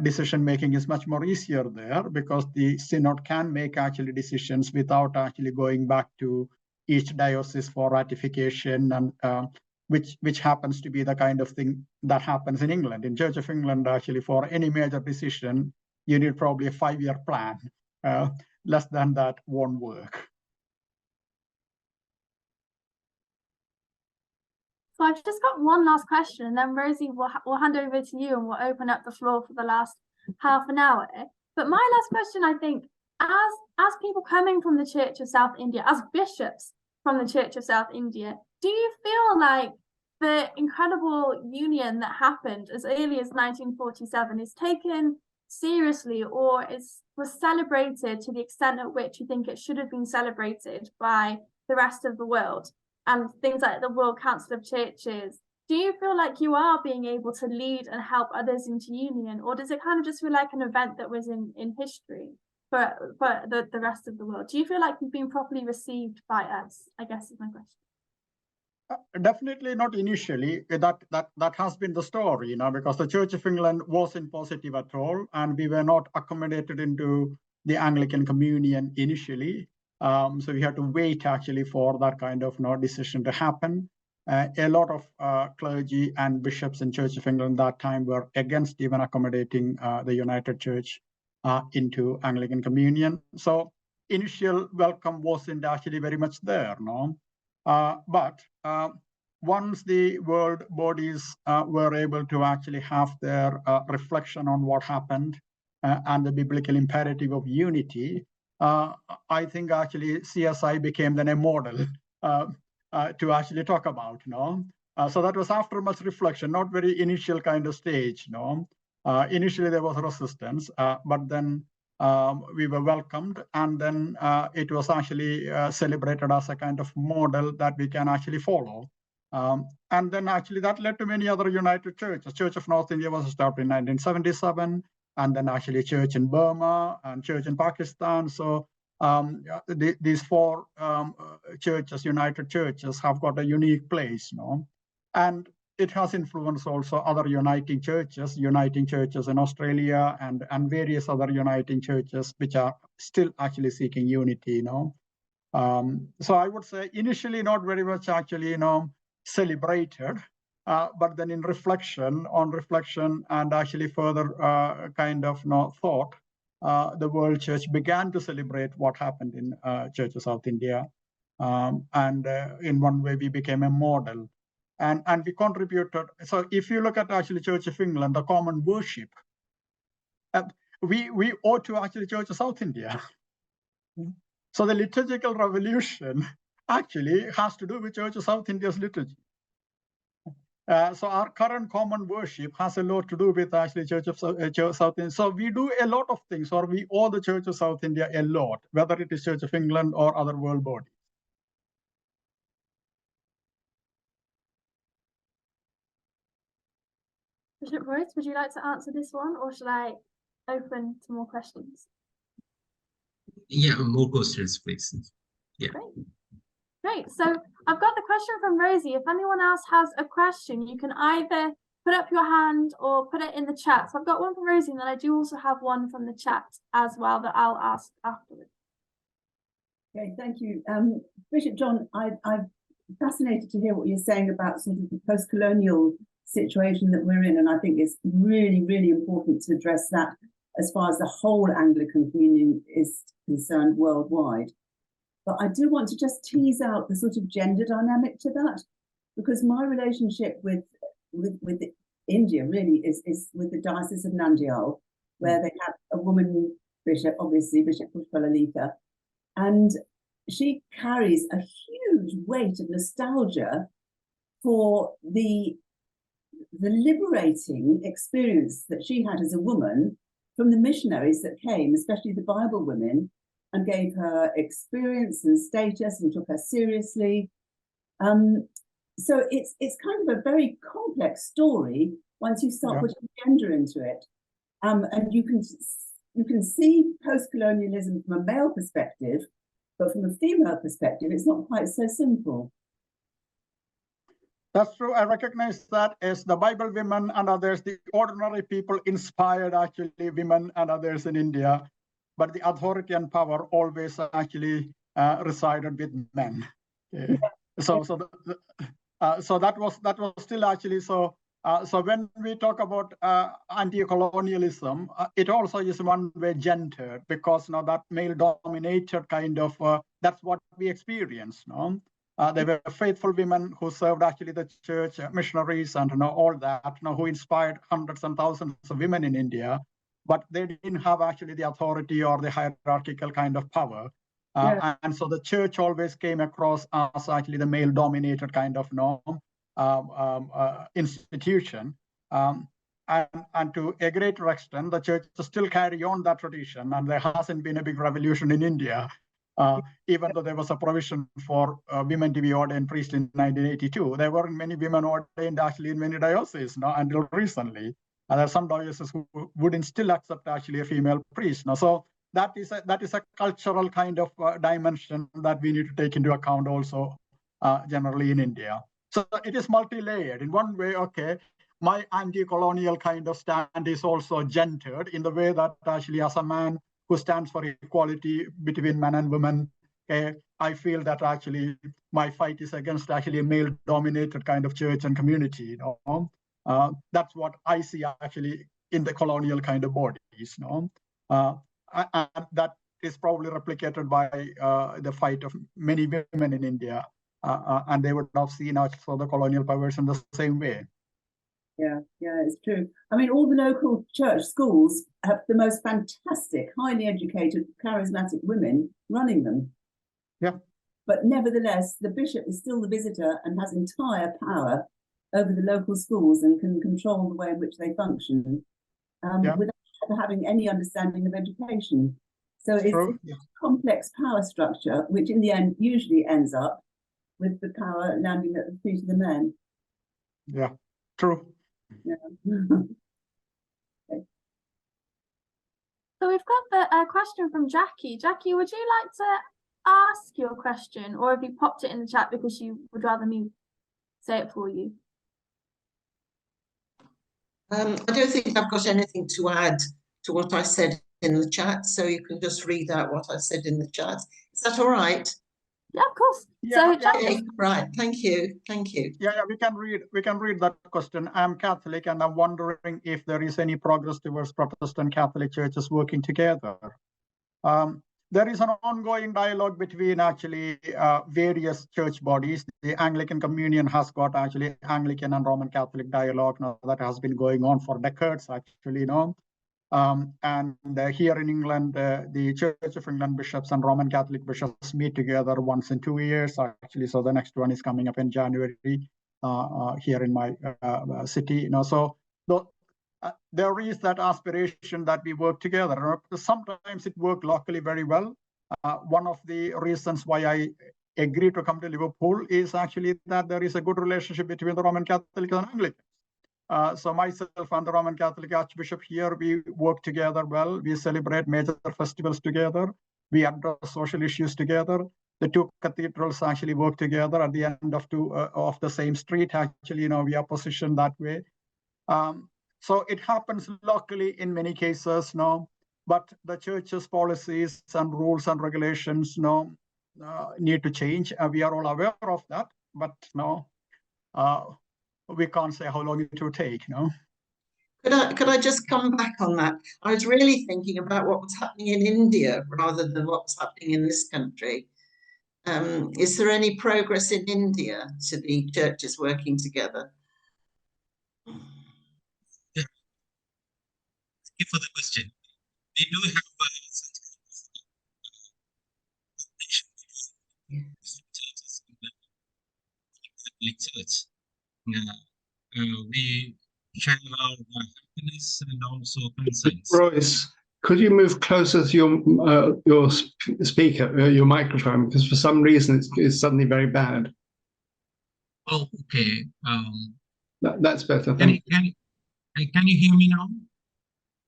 Decision making is much more easier there because the synod can make actually decisions without actually going back to each diocese for ratification, and which happens to be the kind of thing that happens in England. In Church of England, actually, for any major decision, you need probably a 5-year plan. Less than that won't work. So I've just got one last question, and then Rosie will hand over to you, and we'll open up the floor for the last half an hour. But my last question, I think, as people coming from the Church of South India, as bishops from the Church of South India, do you feel like the incredible union that happened as early as 1947 is taken seriously, or was celebrated to the extent at which you think it should have been celebrated by the rest of the world, and things like the World Council of Churches, do you feel like you are being able to lead and help others into union, or does it kind of just feel like an event that was in history for the rest of the world? Do you feel like you've been properly received by us, I guess is my question. Definitely not initially. That has been the story, you know, because the Church of England wasn't positive at all, and we were not accommodated into the Anglican Communion initially. So we had to wait actually for that kind of decision to happen. A lot of clergy and bishops in Church of England that time were against even accommodating the United Church into Anglican Communion. So initial welcome wasn't actually very much there, no. But once the world bodies were able to actually have their reflection on what happened and the biblical imperative of unity, I think actually CSI became then a model to actually talk about, so that was after much reflection, not very initial kind of stage, initially there was resistance, but then we were welcomed, and then it was actually celebrated as a kind of model that we can actually follow. And then actually that led to many other united churches. Church of North India was established in 1977, and then actually church in Burma and church in Pakistan. So these four churches, united churches, have got a unique place, and it has influenced also other uniting churches in Australia and various other uniting churches which are still actually seeking unity, So I would say initially not very much actually, celebrated, but then in reflection and actually further kind of thought, the World Church began to celebrate what happened in Church of South India. And in one way we became a model. And we contributed. So if you look at actually Church of England, the common worship, we owe to actually Church of South India. So the liturgical revolution actually has to do with Church of South India's liturgy. So our current common worship has a lot to do with actually Church of South India. So we do a lot of things, or we owe the Church of South India a lot, whether it is Church of England or other world bodies. Bishop Royce, would you like to answer this one, or should I open to more questions? Yeah, more questions, please. Yeah. Great. So I've got the question from Rosie. If anyone else has a question, you can either put up your hand or put it in the chat. So I've got one from Rosie, and then I do also have one from the chat as well that I'll ask afterwards. Okay, thank you. Bishop John, I'm fascinated to hear what you're saying about sort of the post-colonial situation that we're in, and I think it's really, really important to address that as far as the whole Anglican Communion is concerned worldwide. But I do want to just tease out the sort of gender dynamic to that, because my relationship with India really is with the Diocese of Nandyal, where they have a woman bishop, obviously Bishop Pushpalalita, and she carries a huge weight of nostalgia for the liberating experience that she had as a woman from the missionaries that came, especially the Bible women, and gave her experience and status and took her seriously. So it's kind of a very complex story once you start putting gender into it. And you can see post-colonialism from a male perspective, but from a female perspective, it's not quite so simple. That's true. I recognize that as the Bible women and others, the ordinary people inspired actually women and others in India, but the authority and power always actually resided with men. Okay. So that was still actually so. So when we talk about anti-colonialism, it also is one way gendered, because that male-dominated kind of that's what we experience. There were faithful women who served actually the church, missionaries, and all that, who inspired hundreds and thousands of women in India, but they didn't have actually the authority or the hierarchical kind of power. And so the church always came across as actually the male-dominated kind of institution. and to a greater extent, the church still carry on that tradition, and there hasn't been a big revolution in India, even though there was a provision for women to be ordained priests in 1982. There weren't many women ordained actually in many dioceses until recently. And there are some dioceses who wouldn't still accept actually a female priest. So that is a cultural kind of dimension that we need to take into account also generally in India. So it is multi-layered. In one way, okay, my anti-colonial kind of stand is also gendered in the way that actually as a man who stands for equality between men and women, I feel that actually my fight is against actually a male-dominated kind of church and community. That's what I see actually in the colonial kind of bodies. And that is probably replicated by the fight of many women in India, and they would have seen also the colonial powers in the same way. Yeah, it's true. I mean, all the local church schools have the most fantastic, highly educated, charismatic women running them. Yeah. But nevertheless, the bishop is still the visitor and has entire power over the local schools and can control the way in which they function without having any understanding of education. So it's a complex power structure, which in the end usually ends up with the power landing at the feet of the men. Yeah, true. Yeah. Okay. So we've got a question from Jackie. Jackie, would you like to ask your question, or have you popped it in the chat because you would rather me say it for you? I don't think I've got anything to add to what I said in the chat, so you can just read out what I said in the chat. Is that all right? Yeah, of course. Yeah, Okay, right. Thank you. Yeah, we can read that question. I'm Catholic, and I'm wondering if there is any progress towards Protestant Catholic churches working together. There is an ongoing dialogue between actually various church bodies. The Anglican Communion has got actually Anglican and Roman Catholic dialogue now that has been going on for decades, actually, and here in England, the Church of England bishops and Roman Catholic bishops meet together once in 2 years, actually. So the next one is coming up in January here in my city. So there is that aspiration that we work together. Sometimes it works locally very well. One of the reasons why I agreed to come to Liverpool is actually that there is a good relationship between the Roman Catholic and Anglican. So myself and the Roman Catholic Archbishop here, we work together well. We celebrate major festivals together. We address social issues together. The two cathedrals actually work together at the end of the same street. Actually, we are positioned that way. So it happens locally in many cases, but the church's policies and rules and regulations, need to change. We are all aware of that, but we can't say how long it will take, Could I just come back on that? I was really thinking about what was happening in India rather than what's happening in this country. Is there any progress in India to the churches working together? Thank you for the question. We do have churches in the Catholic Church. We share our happiness and also concerns. Royce, could you move closer to your speaker, your microphone, because for some reason it's suddenly very bad. Oh, okay. That's better. Can you hear me now?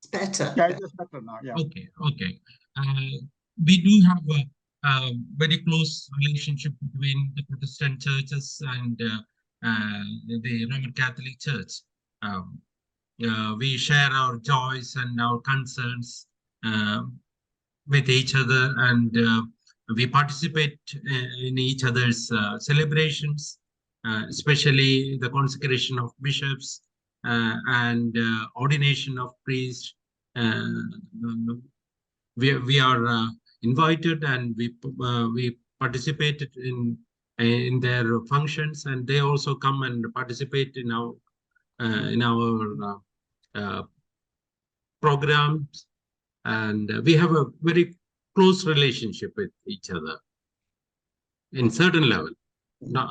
It's better. Yeah, it's better now. Yeah. Okay. We do have a very close relationship between the Protestant churches and the Roman Catholic Church. We share our joys and our concerns with each other, and we participate in each other's celebrations, especially the consecration of bishops and ordination of priests. We are invited, and we participated in their functions, and they also come and participate in our programs, and we have a very close relationship with each other in certain level. Now,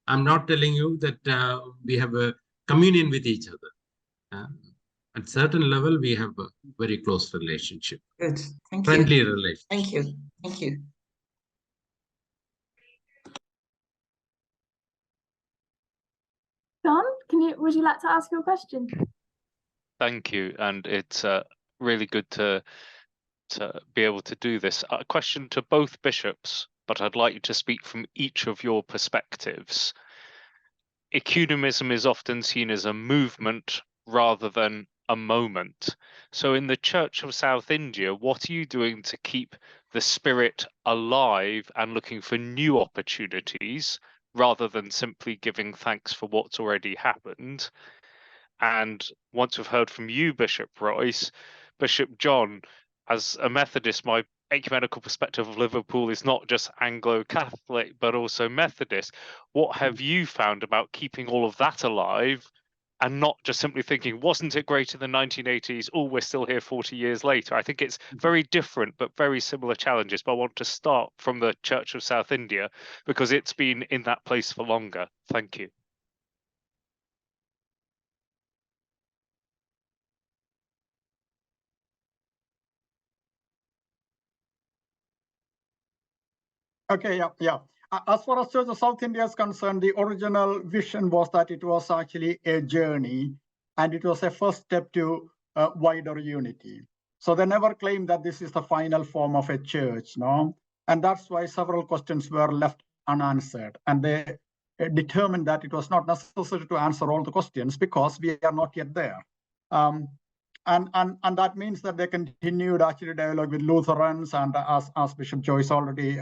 I'm not telling you that we have a communion with each other. At certain level, we have a very close relationship, Good. Thank friendly you. relationship. Thank you. Thank you. John, would you like to ask your question? Thank you, and it's really good to be able to do this. A question to both bishops, but I'd like you to speak from each of your perspectives. Ecumenism is often seen as a movement rather than a moment. So in the Church of South India, what are you doing to keep the spirit alive and looking for new opportunities rather than simply giving thanks for what's already happened? And once we've heard from you, Bishop Royce, Bishop John, as a Methodist, my ecumenical perspective of Liverpool is not just Anglo-Catholic, but also Methodist. What have you found about keeping all of that alive and not just simply thinking, wasn't it great in the 1980s? Oh, we're still here 40 years later. I think it's very different, but very similar challenges. But I want to start from the Church of South India because it's been in that place for longer. Thank you. Okay, yeah. As far as Church of South India is concerned, the original vision was that it was actually a journey, and it was a first step to wider unity. So they never claimed that this is the final form of a church, no? And that's why several questions were left unanswered. And they determined that it was not necessary to answer all the questions because we are not yet there. And that means that they continued actually dialogue with Lutherans, and as Bishop Royce already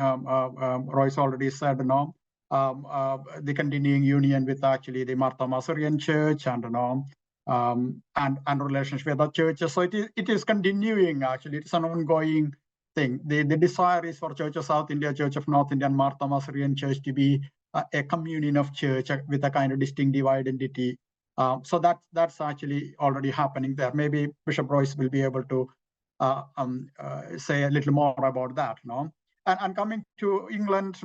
said, the continuing union with actually the Martha Syrian Church and relationship with other churches. So it is continuing actually. It's an ongoing thing. The desire is for Church of South India, Church of North India, and Martha Syrian Church to be a communion of church with a kind of distinctive identity. So that's actually already happening there. Maybe Bishop Royce will be able to say a little more about that. And coming to England,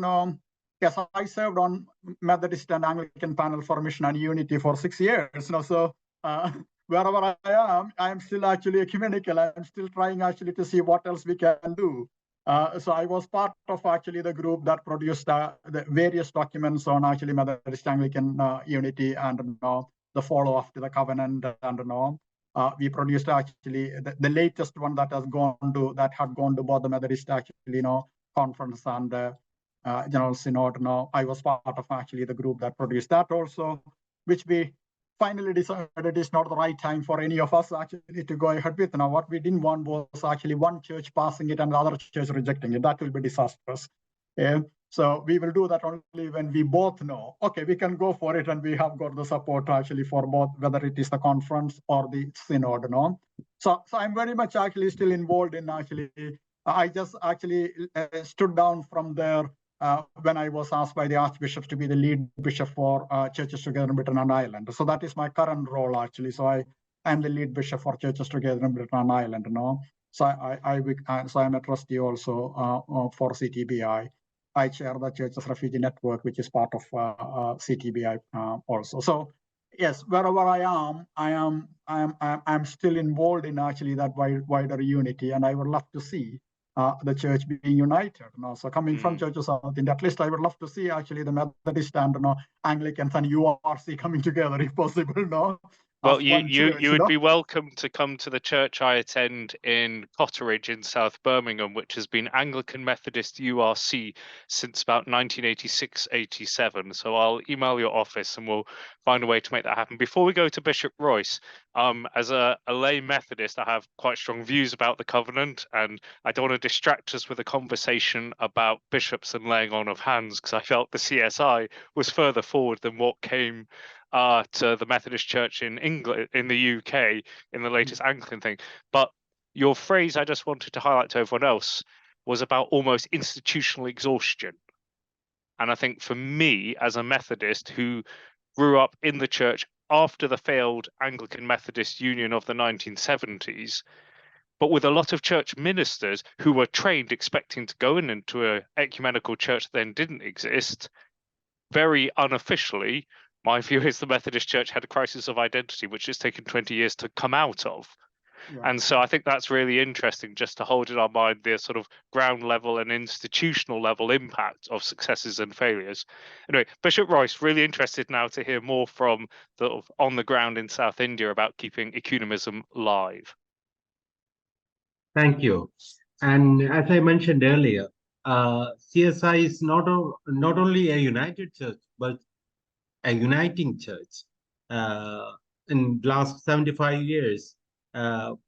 yes, I served on Methodist and Anglican panel for mission and unity for 6 years. So wherever I am still actually ecumenical. I'm still trying actually to see what else we can do. So I was part of actually the group that produced the various documents on actually Methodist Anglican unity and the follow-up to the covenant, and we produced actually the latest one that had gone to both the Methodist actually conference and General Synod. I was part of actually the group that produced that also, which we finally decided it is not the right time for any of us actually to go ahead with. Now, what we didn't want was actually one church passing it and the other church rejecting it. That will be disastrous. So we will do that only when we both know, okay, we can go for it and we have got the support actually for both, whether it is the conference or the synod. So I'm very much actually still involved in actually, I just actually stood down from there when I was asked by the Archbishop to be the lead bishop for Churches Together in Britain and Ireland. So that is my current role actually. So I am the lead bishop for Churches Together in Britain and Ireland. So I'm a trustee also for CTBI. I chair the Churches Refugee Network, which is part of CTBI also. So yes, wherever I'm still involved in actually that wider unity, and I would love to see the church being united. So coming from Church of South India, at least I would love to see actually the Methodist and Anglicans and URC coming together if possible. Well, you would be welcome to come to the church I attend in Cotteridge in South Birmingham, which has been Anglican Methodist URC since about 1986-87. So I'll email your office and we'll find a way to make that happen. Before we go to Bishop Royce, as a lay Methodist, I have quite strong views about the covenant, and I don't want to distract us with a conversation about bishops and laying on of hands, because I felt the CSI was further forward than what came to the Methodist Church in England, in the UK, in the latest Anglican thing. But your phrase I just wanted to highlight to everyone else was about almost institutional exhaustion. And I think for me, as a Methodist who grew up in the church after the failed Anglican Methodist Union of the 1970s, but with a lot of church ministers who were trained expecting to go into an ecumenical church that then didn't exist, very unofficially, My view is the Methodist Church had a crisis of identity, which it's taken 20 years to come out of. Yeah. And so I think that's really interesting, just to hold in our mind the sort of ground level and institutional level impact of successes and failures. Anyway, Bishop Royce, really interested now to hear more from the on the ground in South India about keeping ecumenism live. Thank you. And as I mentioned earlier, CSI is not only a united church, but a uniting church. In the last 75 years,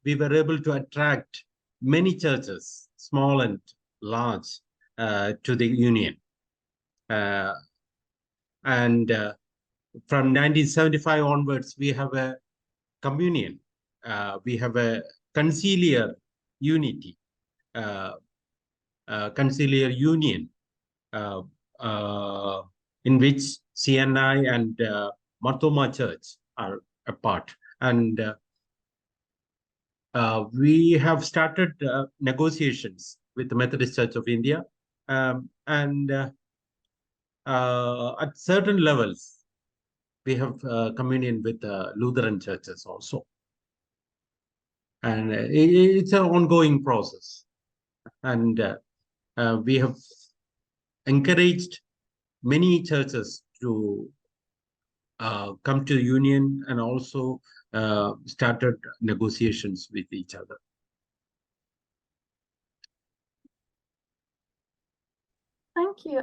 we were able to attract many churches, small and large, to the union. And from 1975 onwards, we have a communion. We have a conciliar unity, conciliar union, in which CNI and Marthoma Church are a part. And we have started negotiations with the Methodist Church of India, and at certain levels, we have communion with Lutheran churches also. And it's an ongoing process. And we have encouraged many churches to come to the union, and also started negotiations with each other. Thank you.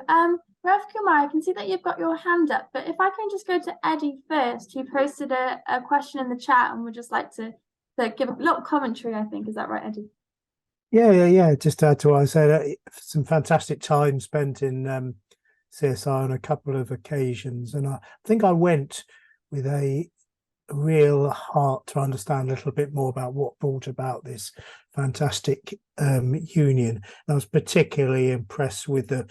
Rev Kumar, I can see that you've got your hand up, but if I can just go to Eddie first, who posted a question in the chat and would just like to give a little commentary, I think. Is that right, Eddie? Yeah. Just to add to what I said, some fantastic time spent in CSI on a couple of occasions, and I think I went with a real heart to understand a little bit more about what brought about this fantastic union. And I was particularly impressed with the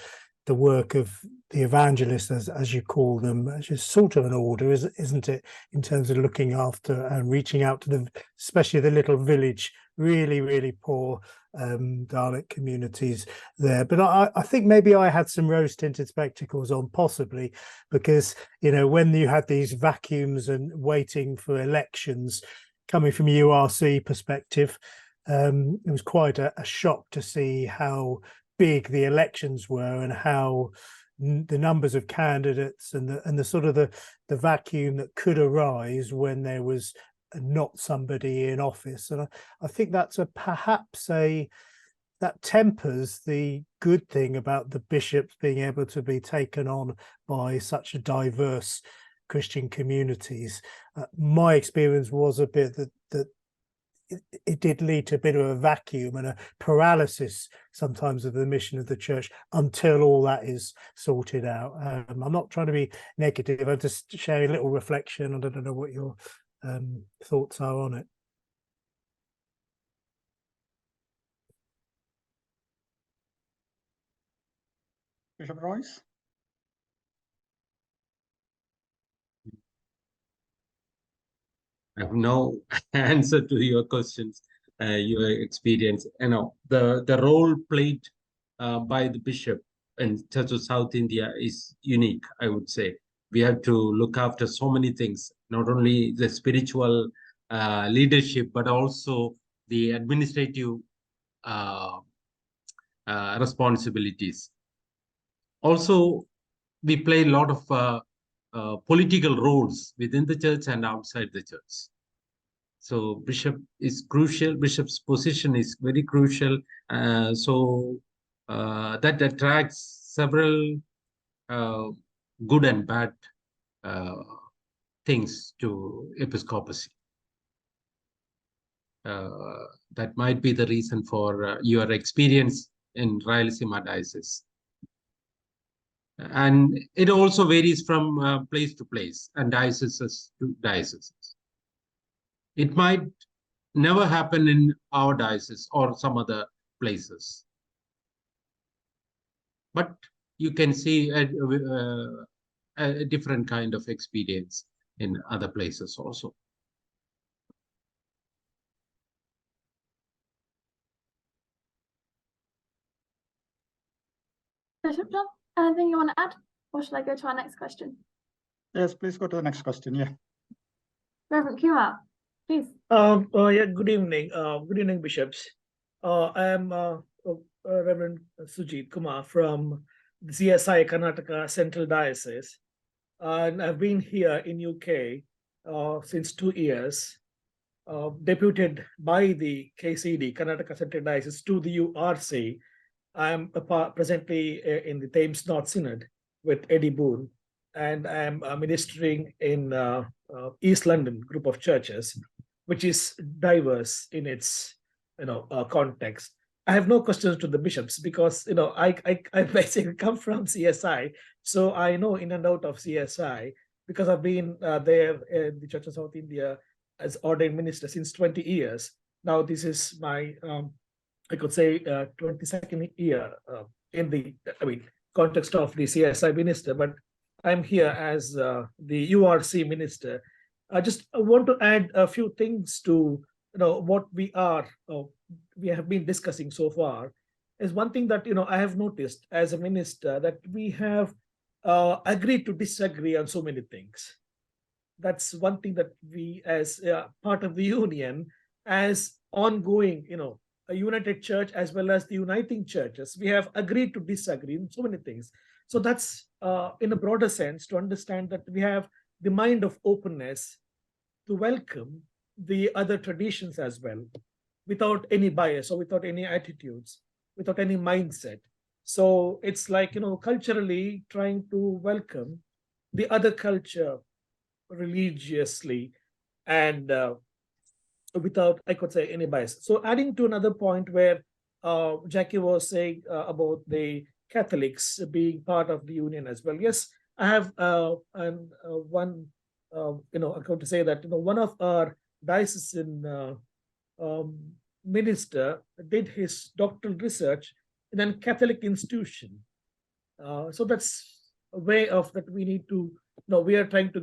work of the evangelists, as you call them, which is sort of an order, isn't it, in terms of looking after and reaching out to especially the little village, really poor Dalit communities there. But I think maybe I had some rose-tinted spectacles on, possibly because, when you had these vacuums and waiting for elections, coming from a URC perspective, it was quite a shock to see how big the elections were and how the numbers of candidates and the sort of the vacuum that could arise when there was not somebody in office. And I think that's perhaps that tempers the good thing about the bishops being able to be taken on by such a diverse Christian communities. My experience was a bit that it did lead to a bit of a vacuum and a paralysis sometimes of the mission of the church until all that is sorted out. I'm not trying to be negative. I'm just sharing a little reflection. I don't know what your thoughts are on it. Bishop Royce? I have no answer to your questions, your experience. The role played by the bishop in Church of South India is unique, I would say. We have to look after so many things, not only the spiritual leadership, but also the administrative responsibilities. Also, we play a lot of political roles within the church and outside the church. So bishop is crucial. Bishop's position is very crucial. That attracts several good and bad things to episcopacy. That might be the reason for your experience in Rayalaseema diocese. And it also varies from place to place and dioceses to dioceses. It might never happen in our diocese or some other places. But you can see a different kind of experience in other places also. Bishop John, anything you want to add? Or should I go to our next question? Yes, please go to the next question. Yeah. Reverend Kumar, please. Yeah, good evening. Good evening, bishops. I am Reverend Sujit Kumar from the CSI Karnataka Central Diocese. And I've been here in UK since 2 years, deputed by the KCD, Karnataka Central Diocese, to the URC. I am presently in the Thames North Synod with Eddie Boone, and I am ministering in East London group of churches, which is diverse in its context. I have no questions to the bishops because I basically come from CSI, so I know in and out of CSI because I've been there in the Church of South India as ordained minister since 20 years. Now this is my I could say 22nd year in the context of the CSI minister, but I'm here as the URC minister. I just want to add a few things to what we have been discussing so far. Is one thing that I have noticed as a minister that we have agreed to disagree on so many things. That's one thing that we, as part of the union, as ongoing, a united church as well as the uniting churches, we have agreed to disagree in so many things. So that's in a broader sense to understand that we have the mind of openness to welcome the other traditions as well, without any bias or without any attitudes, without any mindset. So it's like, culturally trying to welcome the other culture religiously and without, I could say, any bias. So adding to another point where Jackie was saying about the Catholics being part of the union as well. Yes, I have one, I come to say that one of our diocesan minister did his doctoral research in a Catholic institution. So that's a way of that we need to. We are trying to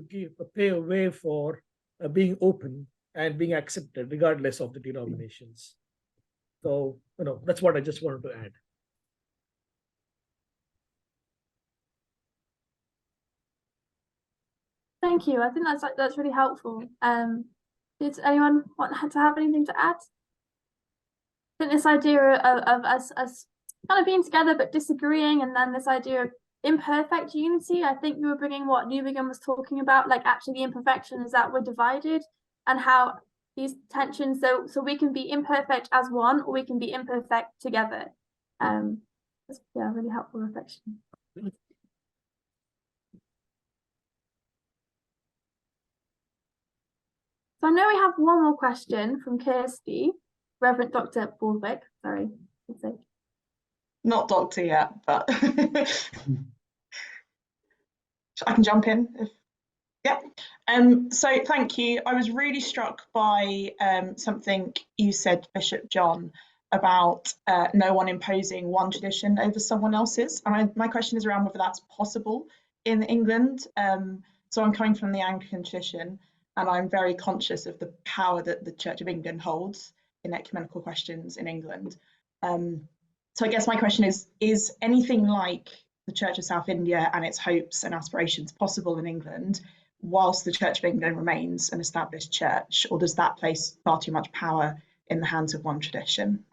pave a way for being open and being accepted regardless of the denominations. So that's what I just wanted to add. Thank you. I think that's really helpful. Did anyone want to have anything to add? I think this idea of us kind of being together but disagreeing, and then this idea of imperfect unity. I think you were bringing what Newbigin was talking about, like actually the imperfection is that we're divided, and how these tensions. So we can be imperfect as one, or we can be imperfect together. That's, yeah, really helpful reflection. So I know we have one more question from Kirsty, Reverend Dr. Baldwick. Sorry, not doctor yet, but I can jump in. So thank you. I was really struck by something you said, Bishop John, about no one imposing one tradition over someone else's. And my question is around whether that's possible in England. So I'm coming from the Anglican tradition, and I'm very conscious of the power that the Church of England holds in ecumenical questions in England. So I guess my question is anything like the Church of South India and its hopes and aspirations possible in England, whilst the Church of England remains an established church, or does that place far too much power in the hands of one tradition?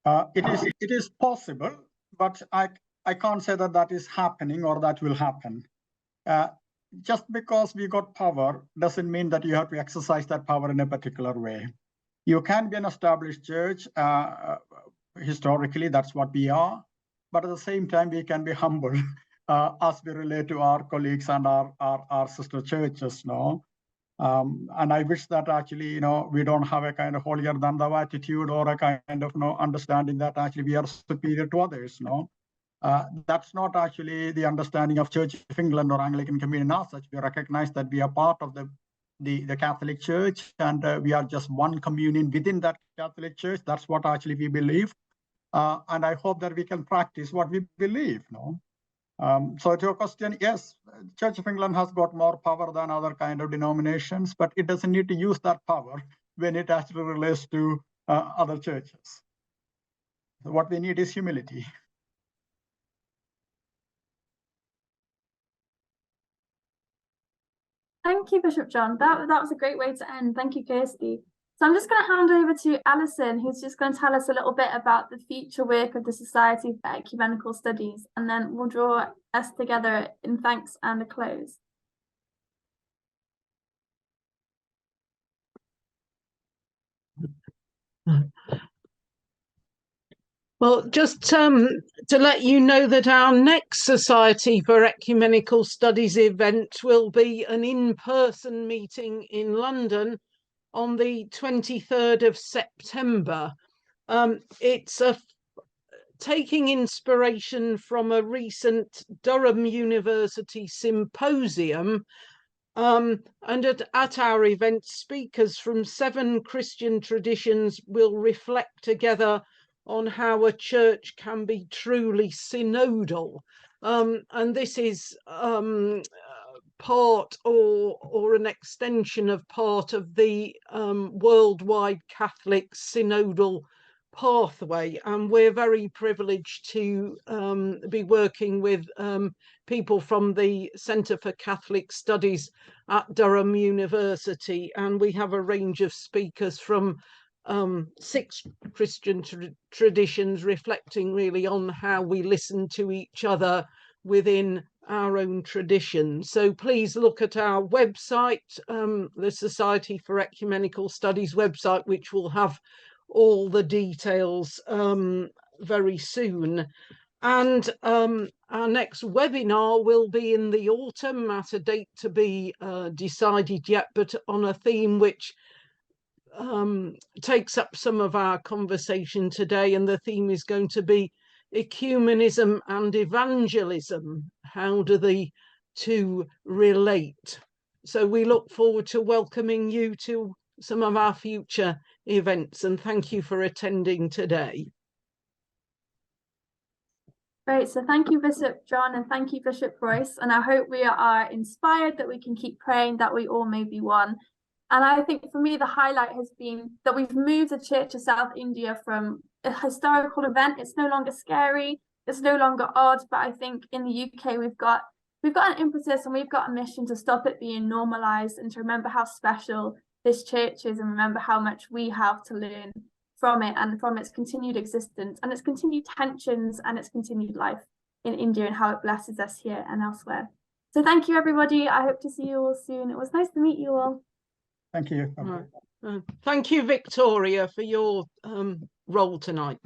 It is possible, but I can't say that is happening or that will happen. Just because we got power doesn't mean that you have to exercise that power in a particular way. You can be an established church. Historically, that's what we are. But at the same time, we can be humble as we relate to our colleagues and our sister churches. And I wish that actually, we don't have a kind of holier than thou attitude, or a kind of understanding that actually we are superior to others. That's not actually the understanding of Church of England or Anglican Communion as such. We recognize that we are part of the Catholic Church, and we are just one communion within that Catholic Church. That's what actually we believe. And I hope that we can practice what we believe. So to your question, yes, Church of England has got more power than other kind of denominations, but it doesn't need to use that power when it actually relates to other churches. So what we need is humility. Thank you, Bishop John. That was a great way to end. Thank you, Kirsty. So I'm just going to hand over to Alison, who's just going to tell us a little bit about the future work of the Society for Ecumenical Studies, and then we'll draw us together in thanks and a close. Well, just to let you know that our next Society for Ecumenical Studies event will be an in-person meeting in London on the 23rd of September. It's taking inspiration from a recent Durham University symposium. And at our event, speakers from 7 Christian traditions will reflect together on how a church can be truly synodal. And this is part or an extension of part of the worldwide Catholic synodal pathway, and we're very privileged to be working with people from the Centre for Catholic Studies at Durham University, and we have a range of speakers from 6 Christian traditions, reflecting really on how we listen to each other within our own tradition. So please look at our website, the Society for Ecumenical Studies website, which will have all the details very soon. And our next webinar will be in the autumn at a date to be decided yet, but on a theme which takes up some of our conversation today, and the theme is going to be ecumenism and evangelism. How do the two relate? So we look forward to welcoming you to some of our future events, and thank you for attending today. Great, so thank you, Bishop John, and thank you, Bishop Royce, and I hope we are inspired that we can keep praying that we all may be one. And I think for me, the highlight has been that we've moved the Church of South India from a historical event. It's no longer scary, it's no longer odd, but I think in the UK we've got an emphasis and we've got a mission to stop it being normalized and to remember how special this church is, and remember how much we have to learn from it and from its continued existence and its continued tensions and its continued life in India, and how it blesses us here and elsewhere. So thank you, everybody. I hope to see you all soon. It was nice to meet you all. Thank you. Thank you, Victoria, for your role tonight.